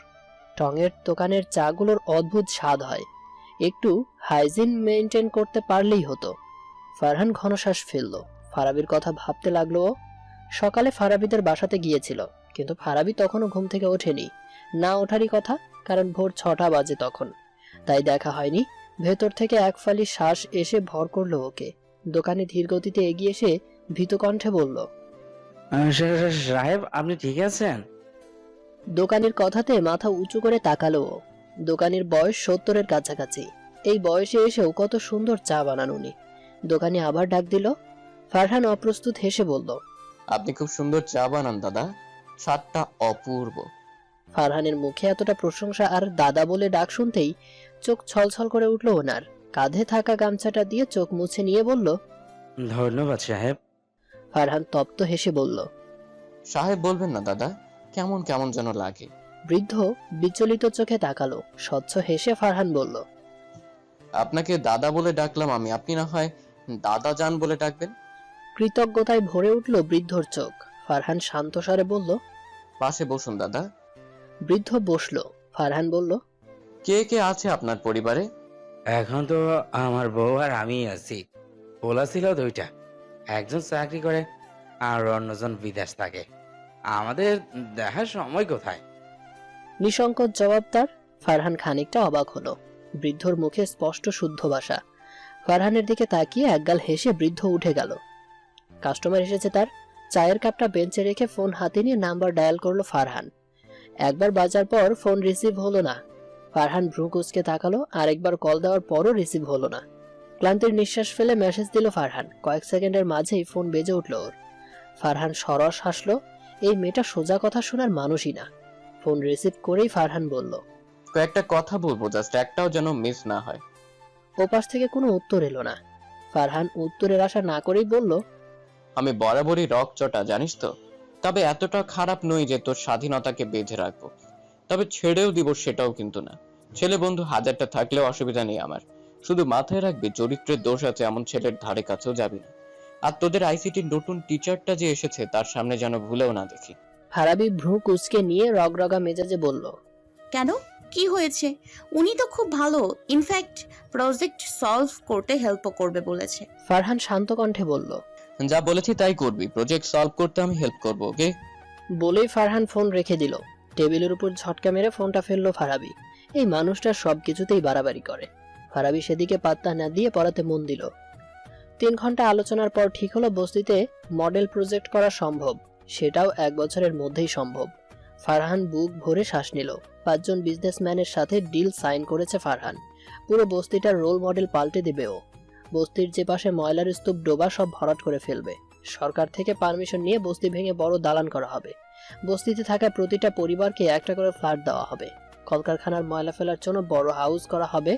টঙের দোকানের চাগুলোর অদ্ভুত স্বাদ হয়। একটু হাইজিন মেনটেন করতে পারলেই হতো। ফারহান ঘনশ্বাস ফেলল। ফারাবির কথা ভাবতে লাগলো ও। সকালে ফারাবিদের বাসাতে গিয়েছিল, কিন্তু ফারাবি তখনও ঘুম থেকে ওঠেনি। না ওঠারই কথা, কারণ ভোর 6টা বাজে তখন। তাই দেখা হয়নি। ভেতর থেকে এক ফালি শ্বাস এসে ভর করলো ওকে। দোকানে ধীর গতিতে এগিয়ে এসে ভীত কণ্ঠে বলল, সাহেব আপনি ঠিক আছেন? দোকানের কথাতে মাথা উঁচু করে তাকালো ও। দোকানের বয়স 70-এর কাছাকাছি। এই বয়সে এসেও কত সুন্দর চা বানান উনি। দোকানে আবার ডাক দিল। ফারহান অপ্রস্তুত হেসে বলল, আপনি খুব সুন্দর চা বানান দাদা, স্বাদটা অপূর্ব। ফারহানের মুখে এতটা প্রশংসা আর দাদা বলে ডাক শুনতেই চোখ ছলছল করে উঠল ওনার। কাঁধে থাকা গামছাটা দিয়ে চোখ মুছে নিয়ে বলল, ধন্যবাদ সাহেব। ফারহান তপ্ত হেসে বলল, সাহেব বলবেন না দাদা, কেমন কেমন যেন লাগে। বৃদ্ধ বিচলিত চোখে তাকালো। স্বচ্ছ হেসে ফারহান বলল, আপনাকে দাদা বলে ডাকলাম আমি, আপনি না হয় দাদা জান বলে ডাকবেন। কৃতজ্ঞতায় ভরে উঠল বৃদ্ধর চোখ। ফারহান শান্ত স্বরে বলল। পাশে বসুন দাদা। বৃদ্ধ বসলো। ফারহান বলল, কে কে আছে আপনার পরিবারে? এখন তো আমার বউ আর আমি আছি। পোলা ছিল দুইটা, একজন চাকরি করে আর অন্যজন বিদেশ থাকে। আমাদের দেখার সময় কোথায়? নিঃসংকোচ জবাব তার। ফারহান খানিকটা অবাক হলো। বৃদ্ধর মুখে স্পষ্ট শুদ্ধ ভাষা। ফারহানের দিকে তাকিয়ে একগাল হেসে বৃদ্ধ উঠে গেল। কাস্টমার এসেছে তার। চায়ের কাপটা বেঞ্চে রেখে ফোন হাতে নিয়ে নাম্বার ডায়াল করলো ফারহান। একবার বাজার পর ফোন রিসিভ হলো না। ফারহান ভ্রু কুঁচকে তাকালো, আরেকবার কল দেওয়ার পরও রিসিভ হলো না। ক্লান্তির নিঃশ্বাস ফেলে মেসেজ দিল ফারহান। কয়েক সেকেন্ডের মাঝেই ফোন বেজে উঠল ওর। ফারহান সরস হাসলো। এই মেয়েটা সোজা কথা শোনার মানুষই না। ফোন রিসিভ করেই ফারহান বলল, কয়েকটা কথা বলবো, জাস্ট একটাও যেন মিস না হয়। ওপাশ থেকে কোনো উত্তর এলো না। ফারহান উত্তরের আশা না করেই বলল, আমি বরাবরই রকচটা, জানিস তো। তবে এতটা খারাপ নই যে তোর স্বাধীনতাকে বেঁধে রাখবো। তবে ছেড়েও দিব সেটাও কিন্তু না। ছেলে বন্ধু হাজারটা থাকলেও অসুবিধা নেই আমার। শুধু মাথায় রাখবি, চরিত্রের দোষ আছে এমন ছেলের ধারে কাছেও যাবি না। আর তোদের আইসিটির নতুন টিচারটা যে এসেছে তার সামনে যেন ভুলেও না দেখি। ফারাবি ভ্রু কুঁচকে নিয়ে রগরগা মেজাজে বলল, কেন, কি হয়েছে? উনি তো খুব ভালো, ইনফ্যাক্ট প্রজেক্ট সলভ করতে হেল্পও করবে বলেছে। ফারহান শান্ত কণ্ঠে বলল। যা বলেছি তাই করবি, প্রজেক্ট সলভ করতে আমি হেল্প করবো, ওকে? বলেই ফারহান ফোন রেখে দিল। টেবিলের উপর ঝটকা মেরে ফোনটা ফেললো ফারাবি। এই মানুষটা সবকিছুতেই বাড়াবাড়ি করে। ফারাবি সেদিকে পাত্তা না দিয়ে পড়াতে মন দিল। 3 ঘন্টা আলোচনার পর ঠিক হলো বস্তিতে মডেল প্রজেক্ট করা সম্ভব। সেটাও 1 বছরের মধ্যেই সম্ভব। ফারহান বুক ভরে শ্বাস নিল। 5 জন বিজনেসম্যানের সাথে ডিল সাইন করেছে ফারহান। পুরো বস্তিটার রোল মডেল পাল্টে দেবে ও। বস্তির যে পাশে ময়লার স্তূপ ডোবা সব ভরাট করে ফেলবে। সরকার থেকে পারমিশন নিয়ে বস্তি ভেঙে বড় দালান করা হবে। বস্তিতে থাকা প্রতিটা পরিবারকে একটা করে ফ্ল্যাট দেওয়া হবে। কলকারখানার ময়লা ফেলার জন্য বড় হাউস করা হবে,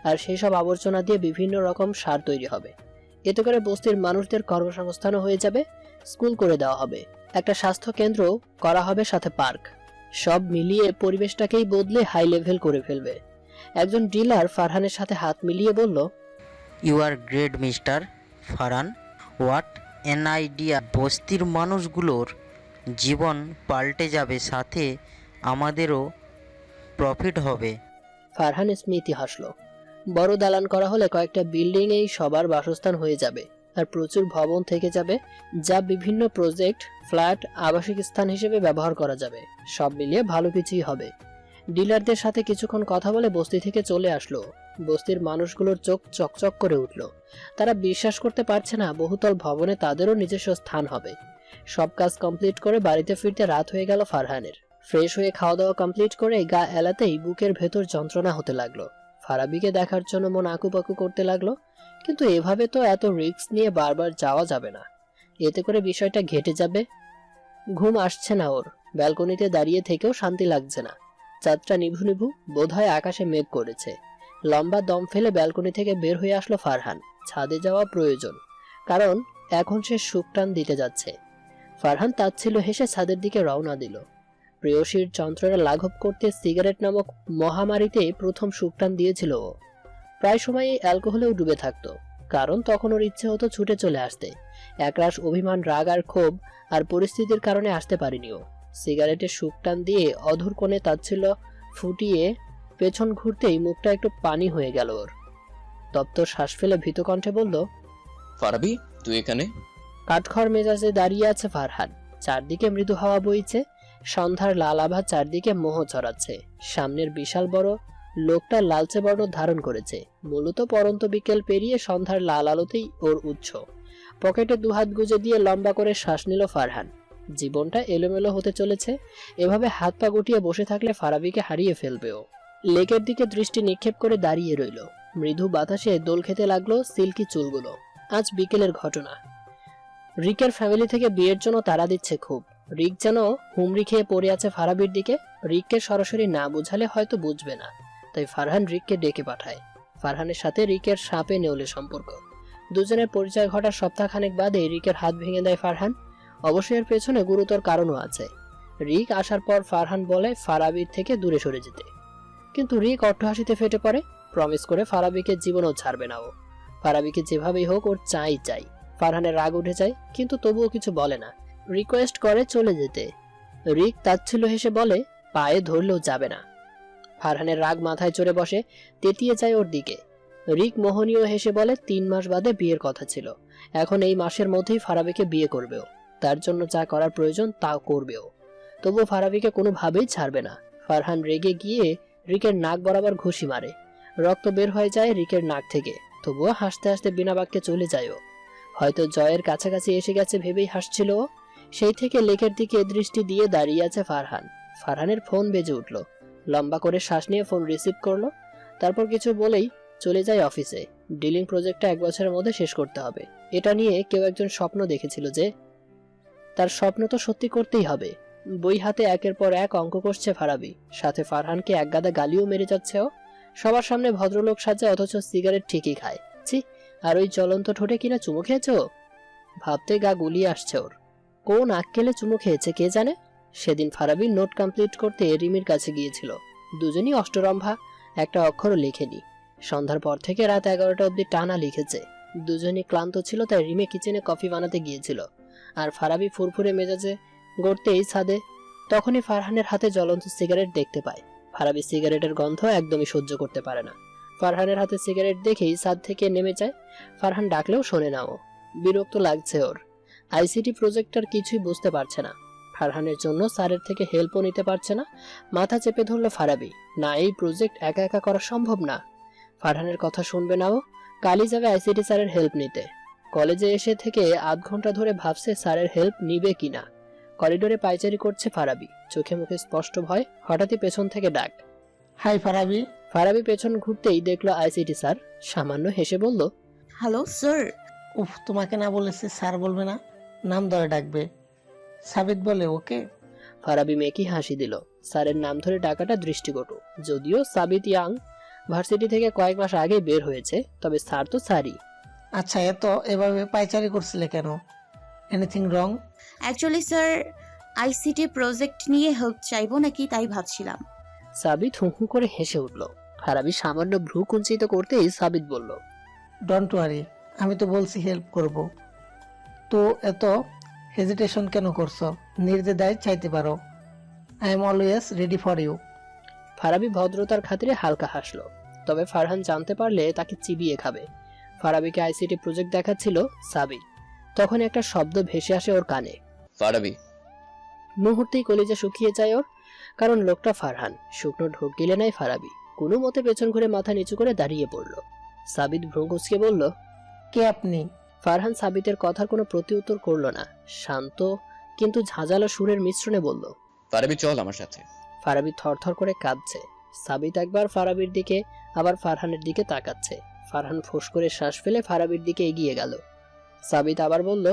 আর সেই সব আবর্জনা দিয়ে বিভিন্ন রকম সার তৈরি হবে। এতে করে বস্তির মানুষদের কর্মসংস্থানও হয়ে যাবে। স্কুল করে দেওয়া হবে, একটা স্বাস্থ্য কেন্দ্র করা হবে, সাথে পার্ক। সব মিলিয়ে পরিবেশটাকেই বদলে হাই লেভেল করে ফেলবে। একজন ডিলার ফারহানের সাথে হাত মিলিয়ে বলল, you are great mister Farhan, what an idea. বস্তির মানুষগুলোর জীবন পাল্টে যাবে, সাথে আমাদেরও প্রফিট হবে। ফারহান স্মৃতি হাসলো। বড় দালান করা হলে কয়েকটা বিল্ডিং এই সবার বাসস্থান হয়ে যাবে, আর প্রচুর ভবন থেকে যাবে, যা বিভিন্ন প্রজেক্ট, ফ্ল্যাট, আবাসিক স্থান হিসেবে ব্যবহার করা যাবে। সব মিলিয়ে ভালো কিছুই হবে। ডিলারদের সাথে কিছুক্ষণ কথা বলে বস্তি থেকে চলে আসলো। বস্তির মানুষগুলোর চোখ চকচক করে উঠল। তারা বিশ্বাস করতে পারছে না বহুতল ভবনে তাদেরও নিজস্ব স্থান হবে। সব কাজ কমপ্লিট করে বাড়িতে ফিরতে রাত হয়ে গেল ফারহানের। ফ্রেশ হয়ে খাওয়া দাওয়া কমপ্লিট করে গা এলাতেই বুকের ভেতর যন্ত্রণা হতে লাগলো। ফারাবিকে দেখার জন্য মন আকুপাকু করতে লাগলো, কিন্তু এভাবে তো এত রিস্ক নিয়ে বারবার যাওয়া যাবে না। এতে করে বিষয়টা ঘেটে যাবে। ঘুম আসছে না ওর। ব্যালকনিতে দাঁড়িয়ে থেকেও শান্তি লাগছে না। চাঁদটা নিভু নিভু, বোধহয় আকাশে মেঘ করেছে। লম্বা দম ফেলে ব্যালকনি থেকে বের হয়ে আসলো ফারহান। ছাদে যাওয়া প্রয়োজন, কারণ এখন সে সুখটান দিতে যাচ্ছে। ফারহান তাচ্ছিল হেসে ছাদের দিকে রওনা দিল। প্রেয়সীর যন্ত্রণা লাঘব করতে সিগারেট নামক মহামারীতে প্রথম সুখটান দিয়েছিল ও। প্রায় সময়ই অ্যালকোহলেও ডুবে থাকতো, কারণ তখন ওর ইচ্ছে হতো ছুটে চলে আসতে। একরাশ অভিমান, রাগ আর ক্ষোভ, আর পরিস্থিতির কারণে আসতে পারিনি ও। সিগারেটের সুখটান দিয়ে অধর কোণে তাচ্ছিল ফুটিয়ে পেছন ঘুরতেই মুখটা একটু পানি হয়ে গেল ওর। তপ্ত শ্বাস ফেলে ভীত কণ্ঠে বলল, ফারাবি, তুই এখানে? কাঠখড় মেজাজে দাঁড়িয়ে আছে ফারহান। চারদিকে মৃদু হাওয়া বইছে। সন্ধ্যার লাল আভা চারদিকে মোহ ছড়াচ্ছে। সামনের বিশাল বড় লোকটা লালচে বর্ণ ধারণ করেছে। মূলত পরন্ত বিকেল পেরিয়ে সন্ধ্যার লাল আলোতেই ওর উৎস। পকেটে দুহাত গুজে দিয়ে লম্বা করে শ্বাস নিল ফারহান। জীবনটা এলোমেলো হতে চলেছে। এভাবে হাত পা গুটিয়ে বসে থাকলে ফারাবিকে হারিয়ে ফেলবে ও। লেকের দিকে দৃষ্টি নিক্ষেপ করে দাঁড়িয়ে রইল। মৃদু বাতাসে দোল খেতে লাগলো সিল্কি চুলগুলো। আজ বিকেলের ঘটনা। রিকের ফ্যামিলি থেকে বিয়ের জন্য তাড়া দিচ্ছে খুব। রিক যেন হুমড়ি খেয়ে পড়ে আছে ফারাবির দিকে। রিককে সরাসরি না বুঝালে হয়তো বুঝবে না, তাই ফারহান রিককে ডেকে পাঠায়। ফারহানের সাথে রিকের সাপে নেউলে সম্পর্ক। দুজনের পরিচয় ঘটার সপ্তাহখানেক বাদে রিকের হাত ভেঙে দেয় ফারহান। অবশ্যই এর পেছনে গুরুতর কারণও আছে। রিক আসার পর ফারহান বলে ফারাবির থেকে দূরে সরে যেতে, কিন্তু রিক অট্টহাসিতে ফেটে পড়ে। প্রমিস করে ফারাবিকে জীবনও ছাড়বে না ও। ফারাবিকে যেভাবেই হোক ওর চাই। ফারহানের রাগ উঠে যায়, কিন্তু তবুও কিছু বলে না। রিকোয়েস্ট করে চলে যেতে। রিক তাচ্ছিল্য হেসে বলে পায়ে ধরলেও যাবে না। ফারহানের রাগ মাথায় চড়ে বসে, তেতিয়ে যায় ওর দিকে। রিক মোহনীয় হেসে বলে 3 মাস বাদে বিয়ের কথা ছিল, এখন এই মাসের মধ্যেই ফারাবিকে বিয়ে করবেও, তার জন্য যা করার প্রয়োজন তাও করবেও। তবুও ফারাবিকে কোনোভাবেই ছাড়বে না। ফারহান রেগে গিয়ে রিকের নাক বরাবর ঘুষি মারে, রক্ত বের হয়ে যায় রিকের নাক থেকে। তবুও হাসতে হাসতে বিনা বাক্যে চলে যায় ও। হয়তো জয়ের কাছাকাছি এসে গেছে ভেবেই হাসছিল ও। সেই থেকে লেকের দিকে দৃষ্টি দিয়ে দাঁড়িয়ে আছে ফারহান। ফারহানের ফোন বেজে উঠল। লম্বা করে শ্বাস নিয়ে ফোন রিসিভ করলো, তারপর কিছু বলেই চলে যায় অফিসে। ডিলিং প্রজেক্টটা 1 বছরের মধ্যে শেষ করতে হবে। এটা নিয়ে কেউ একজন স্বপ্ন দেখেছিল যে তার স্বপ্ন তো সত্যি করতেই হবে। বই হাতে একের পর এক অঙ্ক কষছে ফারাবি, সাথে ফারহানকে একগাদা গালিও মেরে যাচ্ছে ও। সবার সামনে ভদ্রলোক সাজে, অথচ সিগারেট ঠিকই খায়। ছি, আর ওই জ্বলন্ত ঠোঁটে কিনা চুমু খেয়েছে ও। ভাবতে গা গুলিয়ে আসছে ওর। কোন আক্কেলে চুমু খেয়েছে কে জানে। সেদিন ফারাবি নোট কমপ্লিট করতে রিমির কাছে গিয়েছিল। দুজনই অষ্টরম্ভা, একটা অক্ষরও লেখেনি। সন্ধ্যার পর থেকে রাত 11টা অবধি টানা লিখেছে। দুজনই ক্লান্ত ছিল, তাই রিমে কিচেনে কফি বানাতে গিয়েছিল, আর ফারাবি ফুরফুরে মেজাজে গড়তেই ছাদে। তখনই ফারহানের হাতে জ্বলন্ত সিগারেট দেখতে পায়। ফারাবি সিগারেটের গন্ধ একদমই সহ্য করতে পারে না। ফারহানের হাতে সিগারেট দেখেই ছাদ থেকে নেমে যায়। ফারহান ডাকলেও শোনে না ও। বিরক্ত লাগছে ওর। আইসিটি প্রজেক্টর কিছুই বুঝতে পারছে না। ফারহানের জন্য স্যারের থেকে হেল্পও নিতে পারছে না। মাথা চেপে ধরলো ফারাবি, না এই প্রজেক্ট একা একা করা সম্ভব না। ফারহানের কথা শুনবে না ও। কালই যাবে আইসিটি স্যারের হেল্প নিতে। কলেজে এসে থেকে আধ ঘন্টা ধরে ভাবছে স্যারের হেল্প নিবে কিনা। করিডোরে পায়চারি করছে ফারাবি, চোখে মুখে স্পষ্ট ভয়। হঠাৎই পেছন থেকে ডাক, হাই ফারাবি। ফারাবি পেছন ঘুরতেই দেখলো আইসিটি স্যার। সামান্য হেসে বলল, হ্যালো স্যার। উফ, তোমাকে না বলেছে স্যার বলবে না, নাম ধরে ডাকবে। সাবিত বলে ওকে। ফারাবি মেকি হাসি দিল। স্যারের নাম ধরে ডাকাটা দৃষ্টিকটু। যদিও সাবিত ইয়াং, ভার্সিটি থেকে কয়েক মাস আগে বের হয়েছে, তবে স্যার তো স্যারই। আচ্ছা, এভাবে পাইচারি করছিলে কেন? Anything wrong? Actually sir, ICT project নিয়ে হেল্প চাইবো নাকি তাই ভাবছিলাম। সাবিত হু হু করে হেসে উঠল। ফারাবি সামান্য ভ্রু কুঞ্চিত করতেই সাবিত বলল, ডোন্ট ওয়ারি, আমি তো বলছি হেল্প করব। তো এত হেজিটেশন কেন করছো? নির্দ্বিধায় চাইতে পারো। I am always ready for you. Farabi ভদ্রতার খাতিরে হালকা হাসলো, তবে ফারহান জানতে পারলে তাকে চিবিয়ে খাবে। ফারাবিকে আইসিটি প্রজেক্ট দেখাচ্ছিল সাবিত। তখন একটা শব্দ ভেসে আসে ওর কানে। ফারাবি। মুহূর্তেই কলিজা শুকিয়ে যায় ওর, কারণ লোকটা ফারহান। শুকনো ঢোক গিলে নাই ফারাবি। কোনো মতে পেছন ঘুরে মাথা নিচু করে দাঁড়িয়ে পড়ল। সাবিত ভ্রু কুঁচকে বলল, কে আপনি? ফারহান সাবিতের কথার কোনো প্রতিউত্তর করল না। শান্ত কিন্তু ঝাঁঝালো সুরের মিশ্রণে বলল, ফারাবি চল আমার সাথে। ফারাবি থরথর করে কাঁদছে। সাবিত একবার ফারাবির দিকে, আবার ফারহানের দিকে তাকাচ্ছে। ফারহান ফোঁস করে শ্বাস ফেলে ফারাবির দিকে এগিয়ে গেল। সাবিত আবার বলল,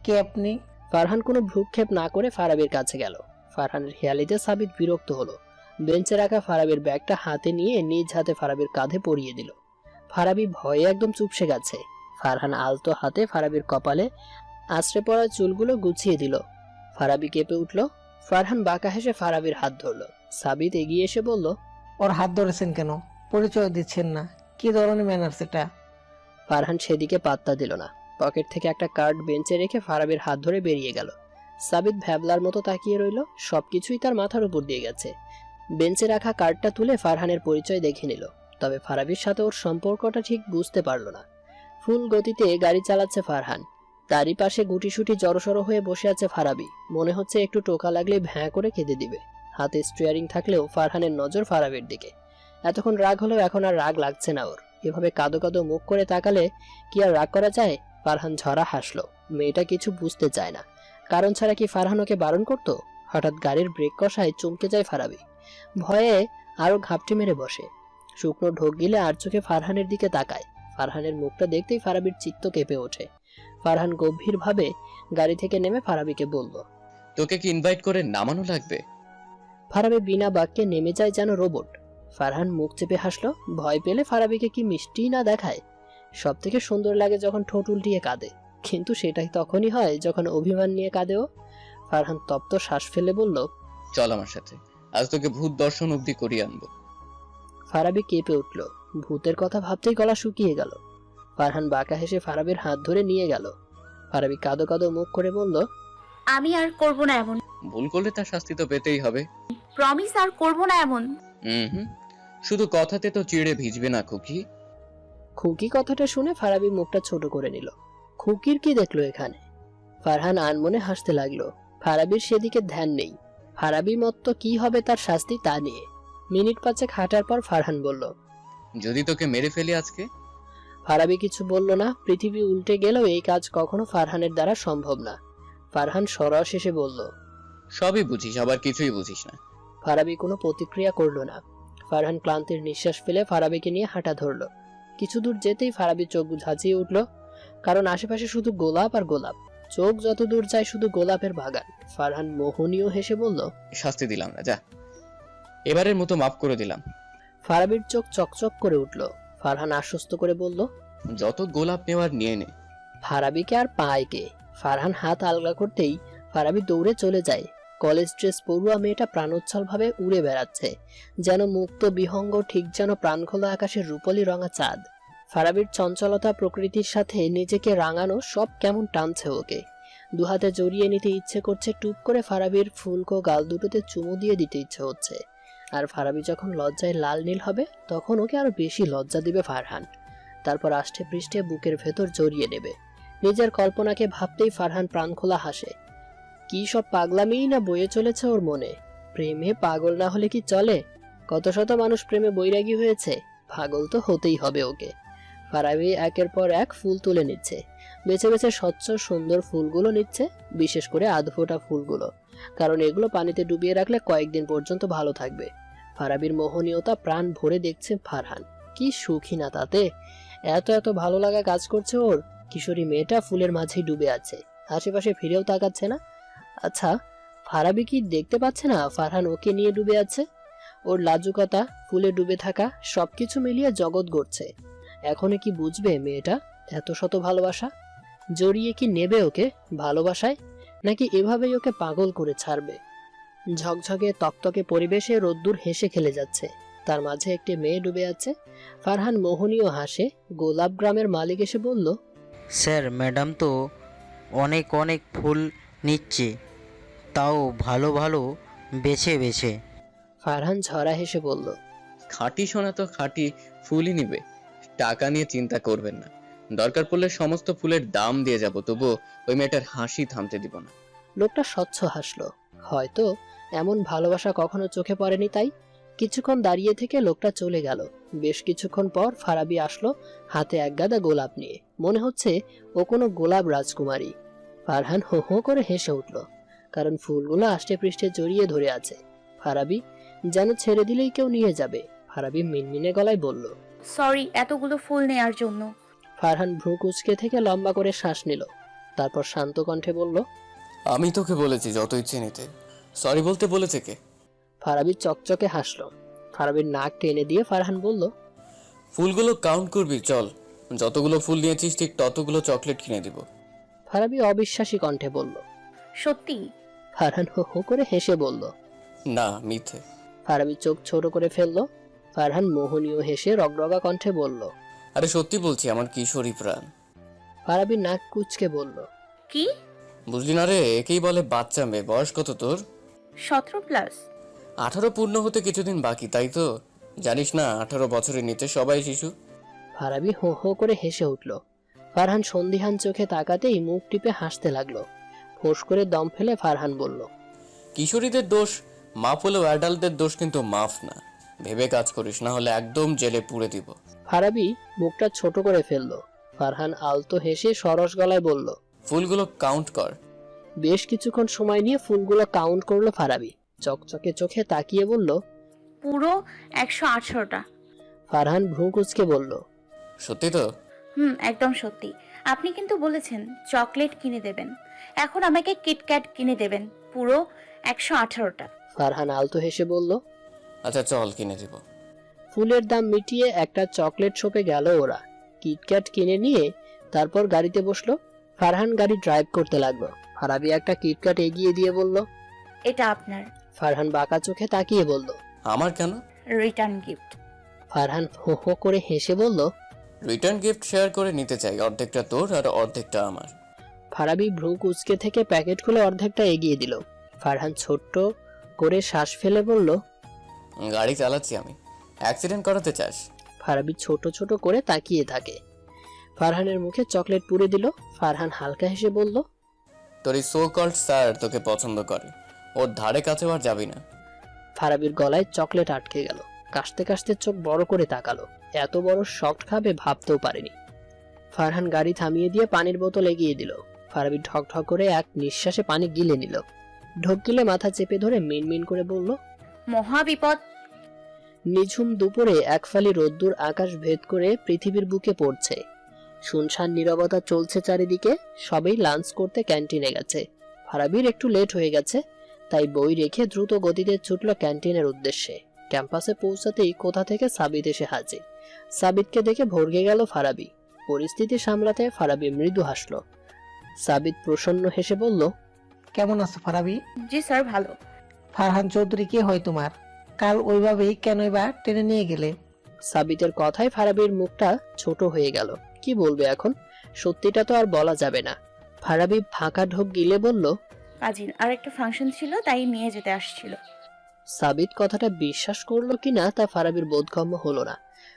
কে আপনি? ফারহান কোনো ভ্রুক্ষেপ না করে ফারাবির কাছে গেল। ফারহানের হেয়ালিতে সাবিত বিরক্ত হলো। বেঞ্চে রাখা ফারাবির ব্যাগটা হাতে নিয়ে নিজ হাতে ফারাবির কাঁধে পরিয়ে দিল। ফারাবি ভয়ে একদম চুপসে গেছে। ফারহান আলতো হাতে ফারাবির কপালে আছড়ে পড়া চুলগুলো গুছিয়ে দিল। ফারাবি কেঁপে উঠল। ফারহান বাঁকা হেসে ফারাবির হাত ধরল। সাবিত এগিয়ে এসে বলল, ওর হাত ধরেছেন কেন? পরিচয় দিচ্ছেন না, কি ধরনের ম্যানার্স এটা? ফারহান সেদিকে পাত্তা দিল না। পকেট থেকে একটা কার্ড বেঞ্চে রেখে ফারাবির হাত ধরে বেরিয়ে গেল। সাবিত ভ্যাবলার মতো তাকিয়ে রইল। সবকিছুই তার মাথার উপর দিয়ে গেছে। বেঞ্চে রাখা কার্ডটা তুলে ফারহানের পরিচয় দেখে নিল, তবে ফারাবির সাথে ওর সম্পর্কটা ঠিক বুঝতে পারল না। ফুল গতিতে গাড়ি চালাচ্ছে ফারহান। তারই পাশে গুটিসুটি জড়সড় হয়ে বসে আছে ফারাবি। মনে হচ্ছে একটু টোকা লাগলে ভ্যাঁ করে কেঁদে দিবে। হাতে স্টিয়ারিং থাকলেও ফারহানের নজর ফারাবির দিকে। এতক্ষণ রাগ হলেও এখন আর রাগ লাগছে না ওর। এভাবে কাঁদো কাঁদো মুখ করে তাকালে কি আর রাগ করা যায়? ফারহান ঝরা হাসলো। মেয়েটা কিছু বুঝতে চায় না। কারণ ছাড়া কি ফারহান ওকে বারণ করতো? হঠাৎ গাড়ির ব্রেক কষায় চমকে যায় ফারাবি। ভয়ে আরো ঘাপটি মেরে বসে। শুকনো ঢোক গিলে আর চোখে ফারহানের দিকে তাকায়। ফারহানের মুখটা দেখতেই ফারাবির চিত্ত কেঁপে ওঠে। ফারহান গম্ভীরভাবে গাড়ি থেকে নেমে ফারাবিকে বলল, তোকে কি ইনভাইট করে নামানো লাগবে? ফারাবি বিনা বাক্যে নেমে যায় যেন রোবট। ফারহান মুখ চেপে হাসলো। ভয় পেলে ফারাবিকে কি মিষ্টি না দেখায়। সব থেকে সুন্দর লাগে যখন ঠোঁট উল্টিয়ে কাঁদে, কিন্তু সেটাই তখনই হয় যখন অভিমান নিয়ে কাঁদেও। ফারহান তপ্ত শ্বাস ফেলে বলল, চল আমার সাথে, আজ তোকে ভূত দর্শন অব্দি করিয়ে আনবো। ফারাবি কেঁপে উঠল। ভূতের কথা ভাবতেই গলা শুকিয়ে গেল। ফারহান বাঁকা হেসে ফারাবির হাত ধরে নিয়ে গেল। ফারাবি কাঁদো কাঁদো মুখ করে বলল, আমি আর করব না এমন। ভুল করলে তার শাস্তি তো পেতেই হবে। প্রমিস আর করব না এমন। হুম, শুধু কথাতে তো চিড়ে ভিজবে না খুকি। খুকি কথাটা শুনে ফারাবি মুখটা ছোট করে নিল। খুকির কি দেখলো এখানে? ফারহান আনমনে হাসতে লাগলো। ফারাবির সেদিকে ধ্যান নেই। ফারাবি মত কি হবে তার শাস্তি তা নিয়ে। মিনিট 5 হাঁটার পর ফারহান বলল, যদি তোকে মেরে ফেলি আজকে? ফারাবি কিছু বলল না। পৃথিবী উল্টে গেলেও এই কাজ কখনো ফারহানের দ্বারা সম্ভব না। ফারহান সরস এসে বলল, সবই বুঝিস, আবার কিছুই বুঝিস না। ফারাবি কোনো প্রতিক্রিয়া করলো না। ফারহান ক্লান্তির নিঃশ্বাস ফেলে ফারাবিকে নিয়ে হাঁটা ধরল। কিছু দূর যেতেই ফারাবি চোখ ঝাঁচিয়ে উঠল, কারণ আশেপাশে শুধু গোলাপ আর গোলাপ। চোখ যত দূর যায় শুধু গোলাপের বাগান। ফারহান মোহনীয় হেসে বলল, শাস্তি দিলাম না, যা, এবারের মতো মাফ করে দিলাম। ফারাবির চোখ চকচক করে উঠল। ফারহান আশ্বস্ত করে বলল, যত গোলাপ নেওয়ার নিয়ে নে। ফারাবিকে আর পায় কে? ফারহান হাত আলগা করতেই ফারাবি দৌড়ে চলে যায়। কলেজ ড্রেস পড়ুয়া মেয়েটা প্রাণোচ্ছল ভাবে উড়ে বেড়াচ্ছে, যেন মুক্ত বিহঙ্গ, ঠিক যেন প্রাণখোলা আকাশের রূপলি রঙা চাঁদ। ফারাবির চঞ্চলতা, প্রকৃতির সাথে নিজেকে রাঙানো সব কেমন টানছে ওকে। দুহাতে জড়িয়ে নিতে ইচ্ছে করছে, টুপ করে ফারাবির ফুলকো গাল দুটোতে চুমু দিয়ে দিতে ইচ্ছে হচ্ছে। আর ফারাবি যখন লজ্জায় লাল নীল হবে তখন ওকে আরো বেশি লজ্জা দিবে ফারহান। তারপর আষ্টে পৃষ্ঠে বুকের ভেতর জড়িয়ে নেবে। নিজের কল্পনাকে ভাবতেই ফারহান প্রাণখোলা হাসে। কি সব পাগলামিই না বয়ে চলেছে ওর মনে। প্রেমে পাগল না হলে কি চলে? কত শত মানুষ প্রেমে বৈরাগী হয়েছে, পাগল তো হতেই হবে ওকে। ফারাবি একের পর এক ফুল তুলে নিচ্ছে, বেছে বেছে স্বচ্ছ সুন্দর ফুলগুলো নিচ্ছে, বিশেষ করে আধফোটা ফুলগুলো, কারণ এগুলো পানিতে ডুবিয়ে রাখলে কয়েকদিন পর্যন্ত ভালো থাকবে। ফারাবির মোহনীয়তা প্রাণ ভরে দেখছে ফারহান। কি সুখী না তাতে! এত এত ভালো লাগা কাজ করছে ওর। কিশোরী মেয়েটা ফুলের মাঝেই ডুবে আছে, আশেপাশে ফিরেও তাকাচ্ছে না। আচ্ছা, ফারাবি কি দেখতে পাচ্ছে না ফারহান ওকে নিয়ে ডুবে আছে? ওর লাজুকতা, ফুলে ডুবে থাকা, সবকিছু মিলিয়ে জগৎ গড়ছে। এখনই কি বুঝবে মেয়েটা এত শত ভালোবাসা? জড়িয়ে কি নেবে ওকে ভালোবাসায়, নাকি এভাবেই ওকে পাগল করে ছাড়বে? ঝকঝকে তকতকে পরিবেশে রোদ্দুর হেসে খেলে যাচ্ছে, তার মাঝে একটি মেয়ে ডুবে আছে। ফারহান মোহনীয় হাসে। গোলাপ গ্রামের মালিক এসে বলল, স্যার, ম্যাডাম তো অনেক অনেক ফুল নিচ্ছে, তাও ভালো ভালো বেছে বেছে। ফারহান ঝরা হেসে বলল, খাঁটি সোনা তো খাঁটি ফুলই নিবে, টাকা নিয়ে চিন্তা করবেন না। দরকার পড়লে সমস্ত ফুলের দাম দিয়ে যাব, তবুও ওই মেয়েটার হাসি থামতে দিব না। লোকটা স্বচ্ছ হাসলো। হয়তো এমন ভালোবাসা কখনো চোখে পড়েনি, তাই কিছুক্ষণ দাঁড়িয়ে থেকে লোকটা চলে গেল। বেশ কিছুক্ষণ পর ফারাবি আসলো, হাতে এক গাদা গোলাপ নিয়ে। মনে হচ্ছে ও কোনো গোলাপ রাজকুমারী। ফারহান হো হো করে হেসে উঠল, কারণ ফুলগুলো আষ্টে পৃষ্ঠে জড়িয়ে ধরে আছে। ফারাবি যেন ছেড়ে দিলেই কেউ নিয়ে যাবে। ফারাবি মিনমিনে গলায় বলল, সরি এতগুলো ফুল নেয়ার জন্য। ফারহান ভ্রু কুঁচকে থেকে লম্বা করে শ্বাস নিল, তারপর শান্ত কণ্ঠে বলল, আমি তোকে বলেছি যত ইচ্ছে নিতে, সরি বলতে বলেছে কে? ফারাবি চকচকে হাসলো। ফারাবির নাক টেনে দিয়ে ফারহান বলল, ফুলগুলো কাউন্ট করবি, চল। যতগুলো ফুল নিয়েছিস ঠিক ততগুলো চকলেট কিনে দিব। ফারাবি অবিশ্বাসী কণ্ঠে বলল, সত্যি? ফারহান হো হো করে হেসে বলল, না, মিথ্যে। ফারাবি চোখ ছোট করে ফেললো। ফারহান মোহনীয় হেসে রগরগা কণ্ঠে বলল, আরে সত্যি বলছি, আমার কিশোরী প্রাণ। ফারাবি নাক কুচকে বলল, কি? বুঝলি না রে, একেই বলে বাচ্চা মেয়ে। বয়স কত তোর? 17+। 18 পূর্ণ হতে কিছুদিন বাকি, তাই তো? জানিস না 18 বছরের নিচে সবাই শিশু। ফারাবি হো হো করে হেসে উঠল। ফারহান সন্দিহান চোখে তাকাতেই মুখ টিপে হাসতে লাগলো। ফোঁস করে দম ফেলে ফারহান বলল, কিশোরীদের দোষ মাফ হলেও অ্যাডাল্টদের দোষ কিন্তু মাফ না। ভেবে কাজ করিস, না হলে একদম জেলে পুরে দিব। ফারাবি মুখটা ছোট করে ফেললো। ফারহান আলতো হেসে সরস গলায় বলল, ফুলগুলো কাউন্ট কর। বেশ কিছুক্ষণ সময় নিয়ে ফুলগুলো কাউন্ট করলো ফারাবি। চকচকে চোখে তাকিয়ে বলল, পুরো 118টা। ফারহান ভ্রু কুঁচকে বলল, সত্যি তো? একদম সত্যি। আপনি কিন্তু বলেছেন চকলেট কিনে দেবেন, এখন আমাকে কিটক্যাট কিনে দেবেন পুরো 118টা। ফারহান আলতো হেসে বলল, আচ্ছা চল, কিনে দিব। ফুলের দাম মিটিয়ে একটা চকলেট শপে গেল ওরা। কিটক্যাট কিনে নিয়ে তারপর গাড়িতে বসলো। ফারহান গাড়ি ড্রাইভ করতে লাগলো। ফারাবি একটা কিটক্যাট এগিয়ে দিয়ে বলল, এটা আপনার। ফারহান বাঁকা চোখে তাকিয়ে বলল, আমার কেন? Return gift. ফারহান হো হো করে হেসে বলল, রিটার্ন গিফট শেয়ার করে নিতে চাই, অর্ধেকটা তোর আর অর্ধেকটা আমার। ফারাবি ভ্রু কুচকে থেকে প্যাকেট খুলে অর্ধেকটা এগিয়ে দিল। ফারহান ছোট্ট করে শ্বাস ফেলে বলল, গাড়ি চালাচ্ছি আমি, অ্যাক্সিডেন্ট করাতে চাস? ফারাবি ছোট ছোট করে তাকিয়ে থাকে। ফারহানের মুখে চকলেট পুরে দিল। ফারহান হালকা হেসে বলল, তোর এই সো কল্ড স্যার তোকে পছন্দ করে, ওর ধারে কাছেও আর যাবি না। ফারাবির গলায় চকলেট আটকে গেল। কাশতে কাশতে চোখ বড় করে তাকালো। এত বড় শক খাবে ভাবতেও পারেনি। ফারহান গাড়ি থামিয়ে দিয়ে পানির বোতল এগিয়ে দিল। ফারাবি ঢক ঢক করে এক নিঃশ্বাসে পানি গিলে নিল। ঢোক গিলে মাথা চেপে ধরে মিনমিন করে বলল, মহা বিপদ। নিঝুম দুপুরে এক ফালি রোদ্দুর আকাশ ভেদ করে পৃথিবীর বুকে পড়ছে। শুনশান নীরবতা চলছে চারিদিকে। সবাই লাঞ্চ করতে ক্যান্টিনে গেছে। ফারাবির একটু লেট হয়ে গেছে, তাই বই রেখে দ্রুত গতিতে ছুটল ক্যান্টিনের উদ্দেশ্যে। ক্যাম্পাসে পৌঁছাতেই কোথা থেকে সাবিত এসে হাজির। সাবিতকে দেখে ভরগে গেল ফারাবি। পরিস্থিতি সামলাতে ফারাবি মৃদু হাসল। সাবিত প্রসন্ন হেসে বলল, কেমন আছো ফারাবি? জি স্যার, ভালো। ফারহান চৌধুরী কে হয় তোমার? কাল ওইভাবেই কেনই বা টেনে নিয়ে গেলে? সাবিতের কথায় ফারাবির মুখটা ছোট হয়ে গেল। কি বলবে এখন? সত্যিটা তো আর বলা যাবে না। ফারাবি ফাঁকা ঢোক গিলে বলল, কাজিন আর একটা ফাংশন ছিল, তাই নিয়ে যেতে আসছিল। সাবিত কথাটা বিশ্বাস করলো কিনা তা ফারাবির বোধগম্য হলো না।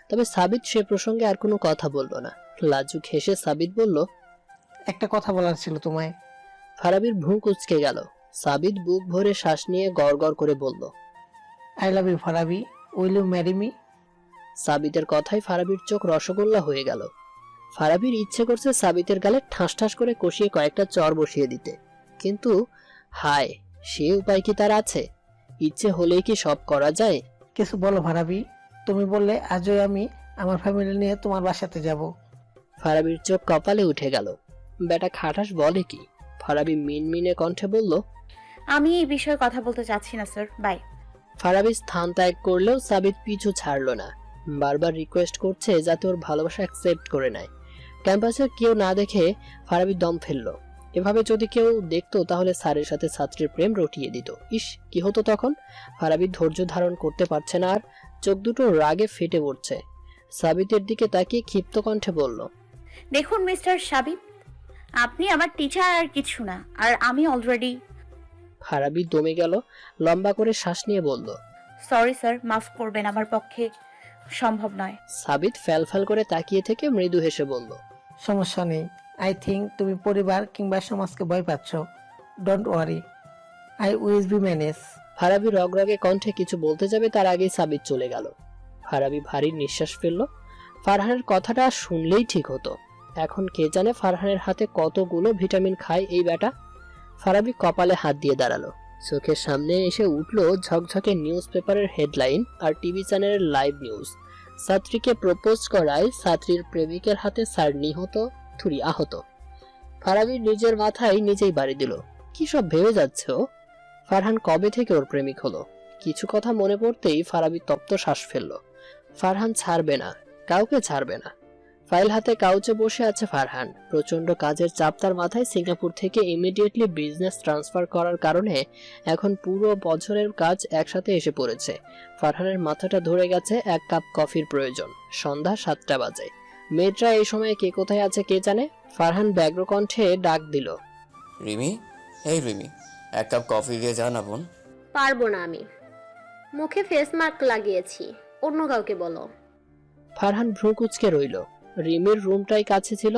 তবে সাবিত সে প্রসঙ্গে আর কোনো কথা বলল না। লাজুক হেসে সাবিত বলল, একটা কথা বলার ছিল তোমায়। ফারাবির ভ্রু কুঁচকে গেল। সাবিত বুক ভরে শ্বাস নিয়ে গড়গড় করে বলল, I love you Farabi, will you marry me? সাবিতের কথায় ফারাবির চোখ রসগোল্লা হয়ে গেল। ফারাবির ইচ্ছে করছে সাবিতের গালে ঠাস ঠাস করে কষিয়ে কয়েকটা চর বসিয়ে দিতে, কিন্তু হায়, সে উপায় কি তার আছে? ইচ্ছে হলেই কি সব করা যায়? কিছু বলো ফারাবি, তুমি বললে আজই আমি আমার ফ্যামিলি নিয়ে তোমার বাসাতে যাব। ফারাবির চোখ কপালে উঠে গেল। বেটা খাটাস বলে কি? ফারাবি মিনমিনে কণ্ঠে বলল, আমি এই বিষয়ে কথা বলতে চাচ্ছি না স্যার, বাই। ফারাবি স্থান ত্যাগ করলেও সাবিত পিছু ছাড়লো না। বারবার রিকোয়েস্ট করছে যাতে ওর ভালোবাসা অ্যাকসেপ্ট করে নেয়। ক্যাম্পাসে কেউ না দেখে ফারাবি দম ফেললো। এভাবে যদি কেউ দেখতো তাহলে স্যারের সাথে ছাত্রীর প্রেম রটিয়ে দিত। ইস, কি হতো তখন? ফারাবি ধৈর্য ধারণ করতে পারছে না আর, চোখ দুটো রাগে ফেটে পড়ছে। সাবিতের দিকে তাকিয়ে ক্ষিপ্ত কণ্ঠে বলল, দেখুন মিস্টার সাবিত, আপনি আমার টিচার আর কিছু না, আর আমি অলরেডি। ফারাবি দমে গেল। লম্বা করে শ্বাস নিয়ে বলল, সরি স্যার, মাফ করবেন, আমার পক্ষে সম্ভব নয়। সাবিত ফ্যালফ্যাল করে তাকিয়ে থেকে মৃদু হেসে বলল, সমস্যা নেই। আই থিঙ্ক তুমি পরিবার কিংবা সমাজকে ভয় পাচ্ছ। Don't worry, I will be manage. Farabi রগরগে কণ্ঠে কিছু বলতে যাবে তার আগেই সাবিত চলে গেল। ফারাবি ভারী নিঃশ্বাস ফেলল। ফারহানের কথাটা শুনলেই ঠিক হতো। এখন কে জানে ফারহানের হাতে কতগুলো ভিটামিন খায় এই বেটা। ফারাবি কপালে হাত দিয়ে দাঁড়ালো। চোখের সামনে এসে উঠল ঝকঝকে নিউজ পেপারের হেডলাইন আর টিভি চ্যানেলের লাইভ নিউজ। ছাত্রীকে প্রপোজ করায় ছাত্রীর প্রেমিকের হাতে স্যার নিহত, থুরি আহত। ফারাবি নিজের মাথায় নিজেই বাড়ি দিল। কি সব ভেবে যাচ্ছে ও? ফারহান কবে থেকে ওর প্রেমিক হলো? কিছু কথা মনে পড়তেই ফারাবি তপ্ত শ্বাস ফেলল। ফারহান ছাড়বে না, কাউকে ছাড়বে না। ফাইল হাতে কাউচে বসে আছে ফারহান। প্রচন্ড কাজের চাপ তার মাথায়। সিঙ্গাপুর থেকে ইমিডিয়েটলি বিজনেস ট্রান্সফার করার কারণে এখন পুরো বছরের কাজ একসাথে এসে পড়েছে। ফারহানের মাথাটা ধরে গেছে। এক কাপ কফির প্রয়োজন। সন্ধ্যা 7টা বাজে। মেয়েটা এই সময় কে কোথায় আছে কে জানে। ফারহান ব্যগ্র কণ্ঠে ডাক দিল, রিমি, এই রিমি, এক কাপ কফি দিয়ে যা না বোন। পারবো না আমি, মুখে ফেস মাস্ক লাগিয়েছি, অন্য কাউকে বলো। ফারহান ভ্রু কুঁচকে রইল। রিমির রুমটাই কাছে ছিল,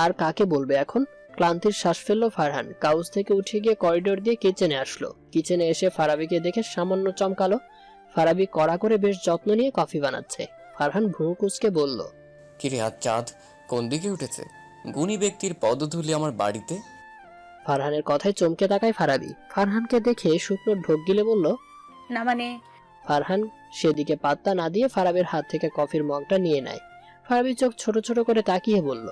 আর কাকে বলবে এখন? ক্লান্তির শ্বাস ফেললো ফারহান। কাউচ থেকে উঠে গিয়ে করিডোর দিয়ে কিচেনে আসলো। কিচেনে এসে ফারাবিকে দেখে সামান্য চমকালো। ফারাবি কড়া করে বেশ যত্ন নিয়ে কফি বানাচ্ছে। ফারহান ভ্রু কুঁচকে বলল, কিরে, আজ চাঁদ কোন দিকে উঠেছে? গুণী ব্যক্তির পদধূলি আমার বাড়িতে। ফারহানের কথায় চমকে তাকায় ফারাবি। ফারহানকে দেখে শুকনো ঢোক গিলে বলল, না মানে। ফারহান সেদিকে পাত্তা না দিয়ে ফারাবির হাত থেকে কফির মগটা নিয়ে নেয়। ফারাবি চোখ ছোট ছোট করে তাকিয়ে বলল,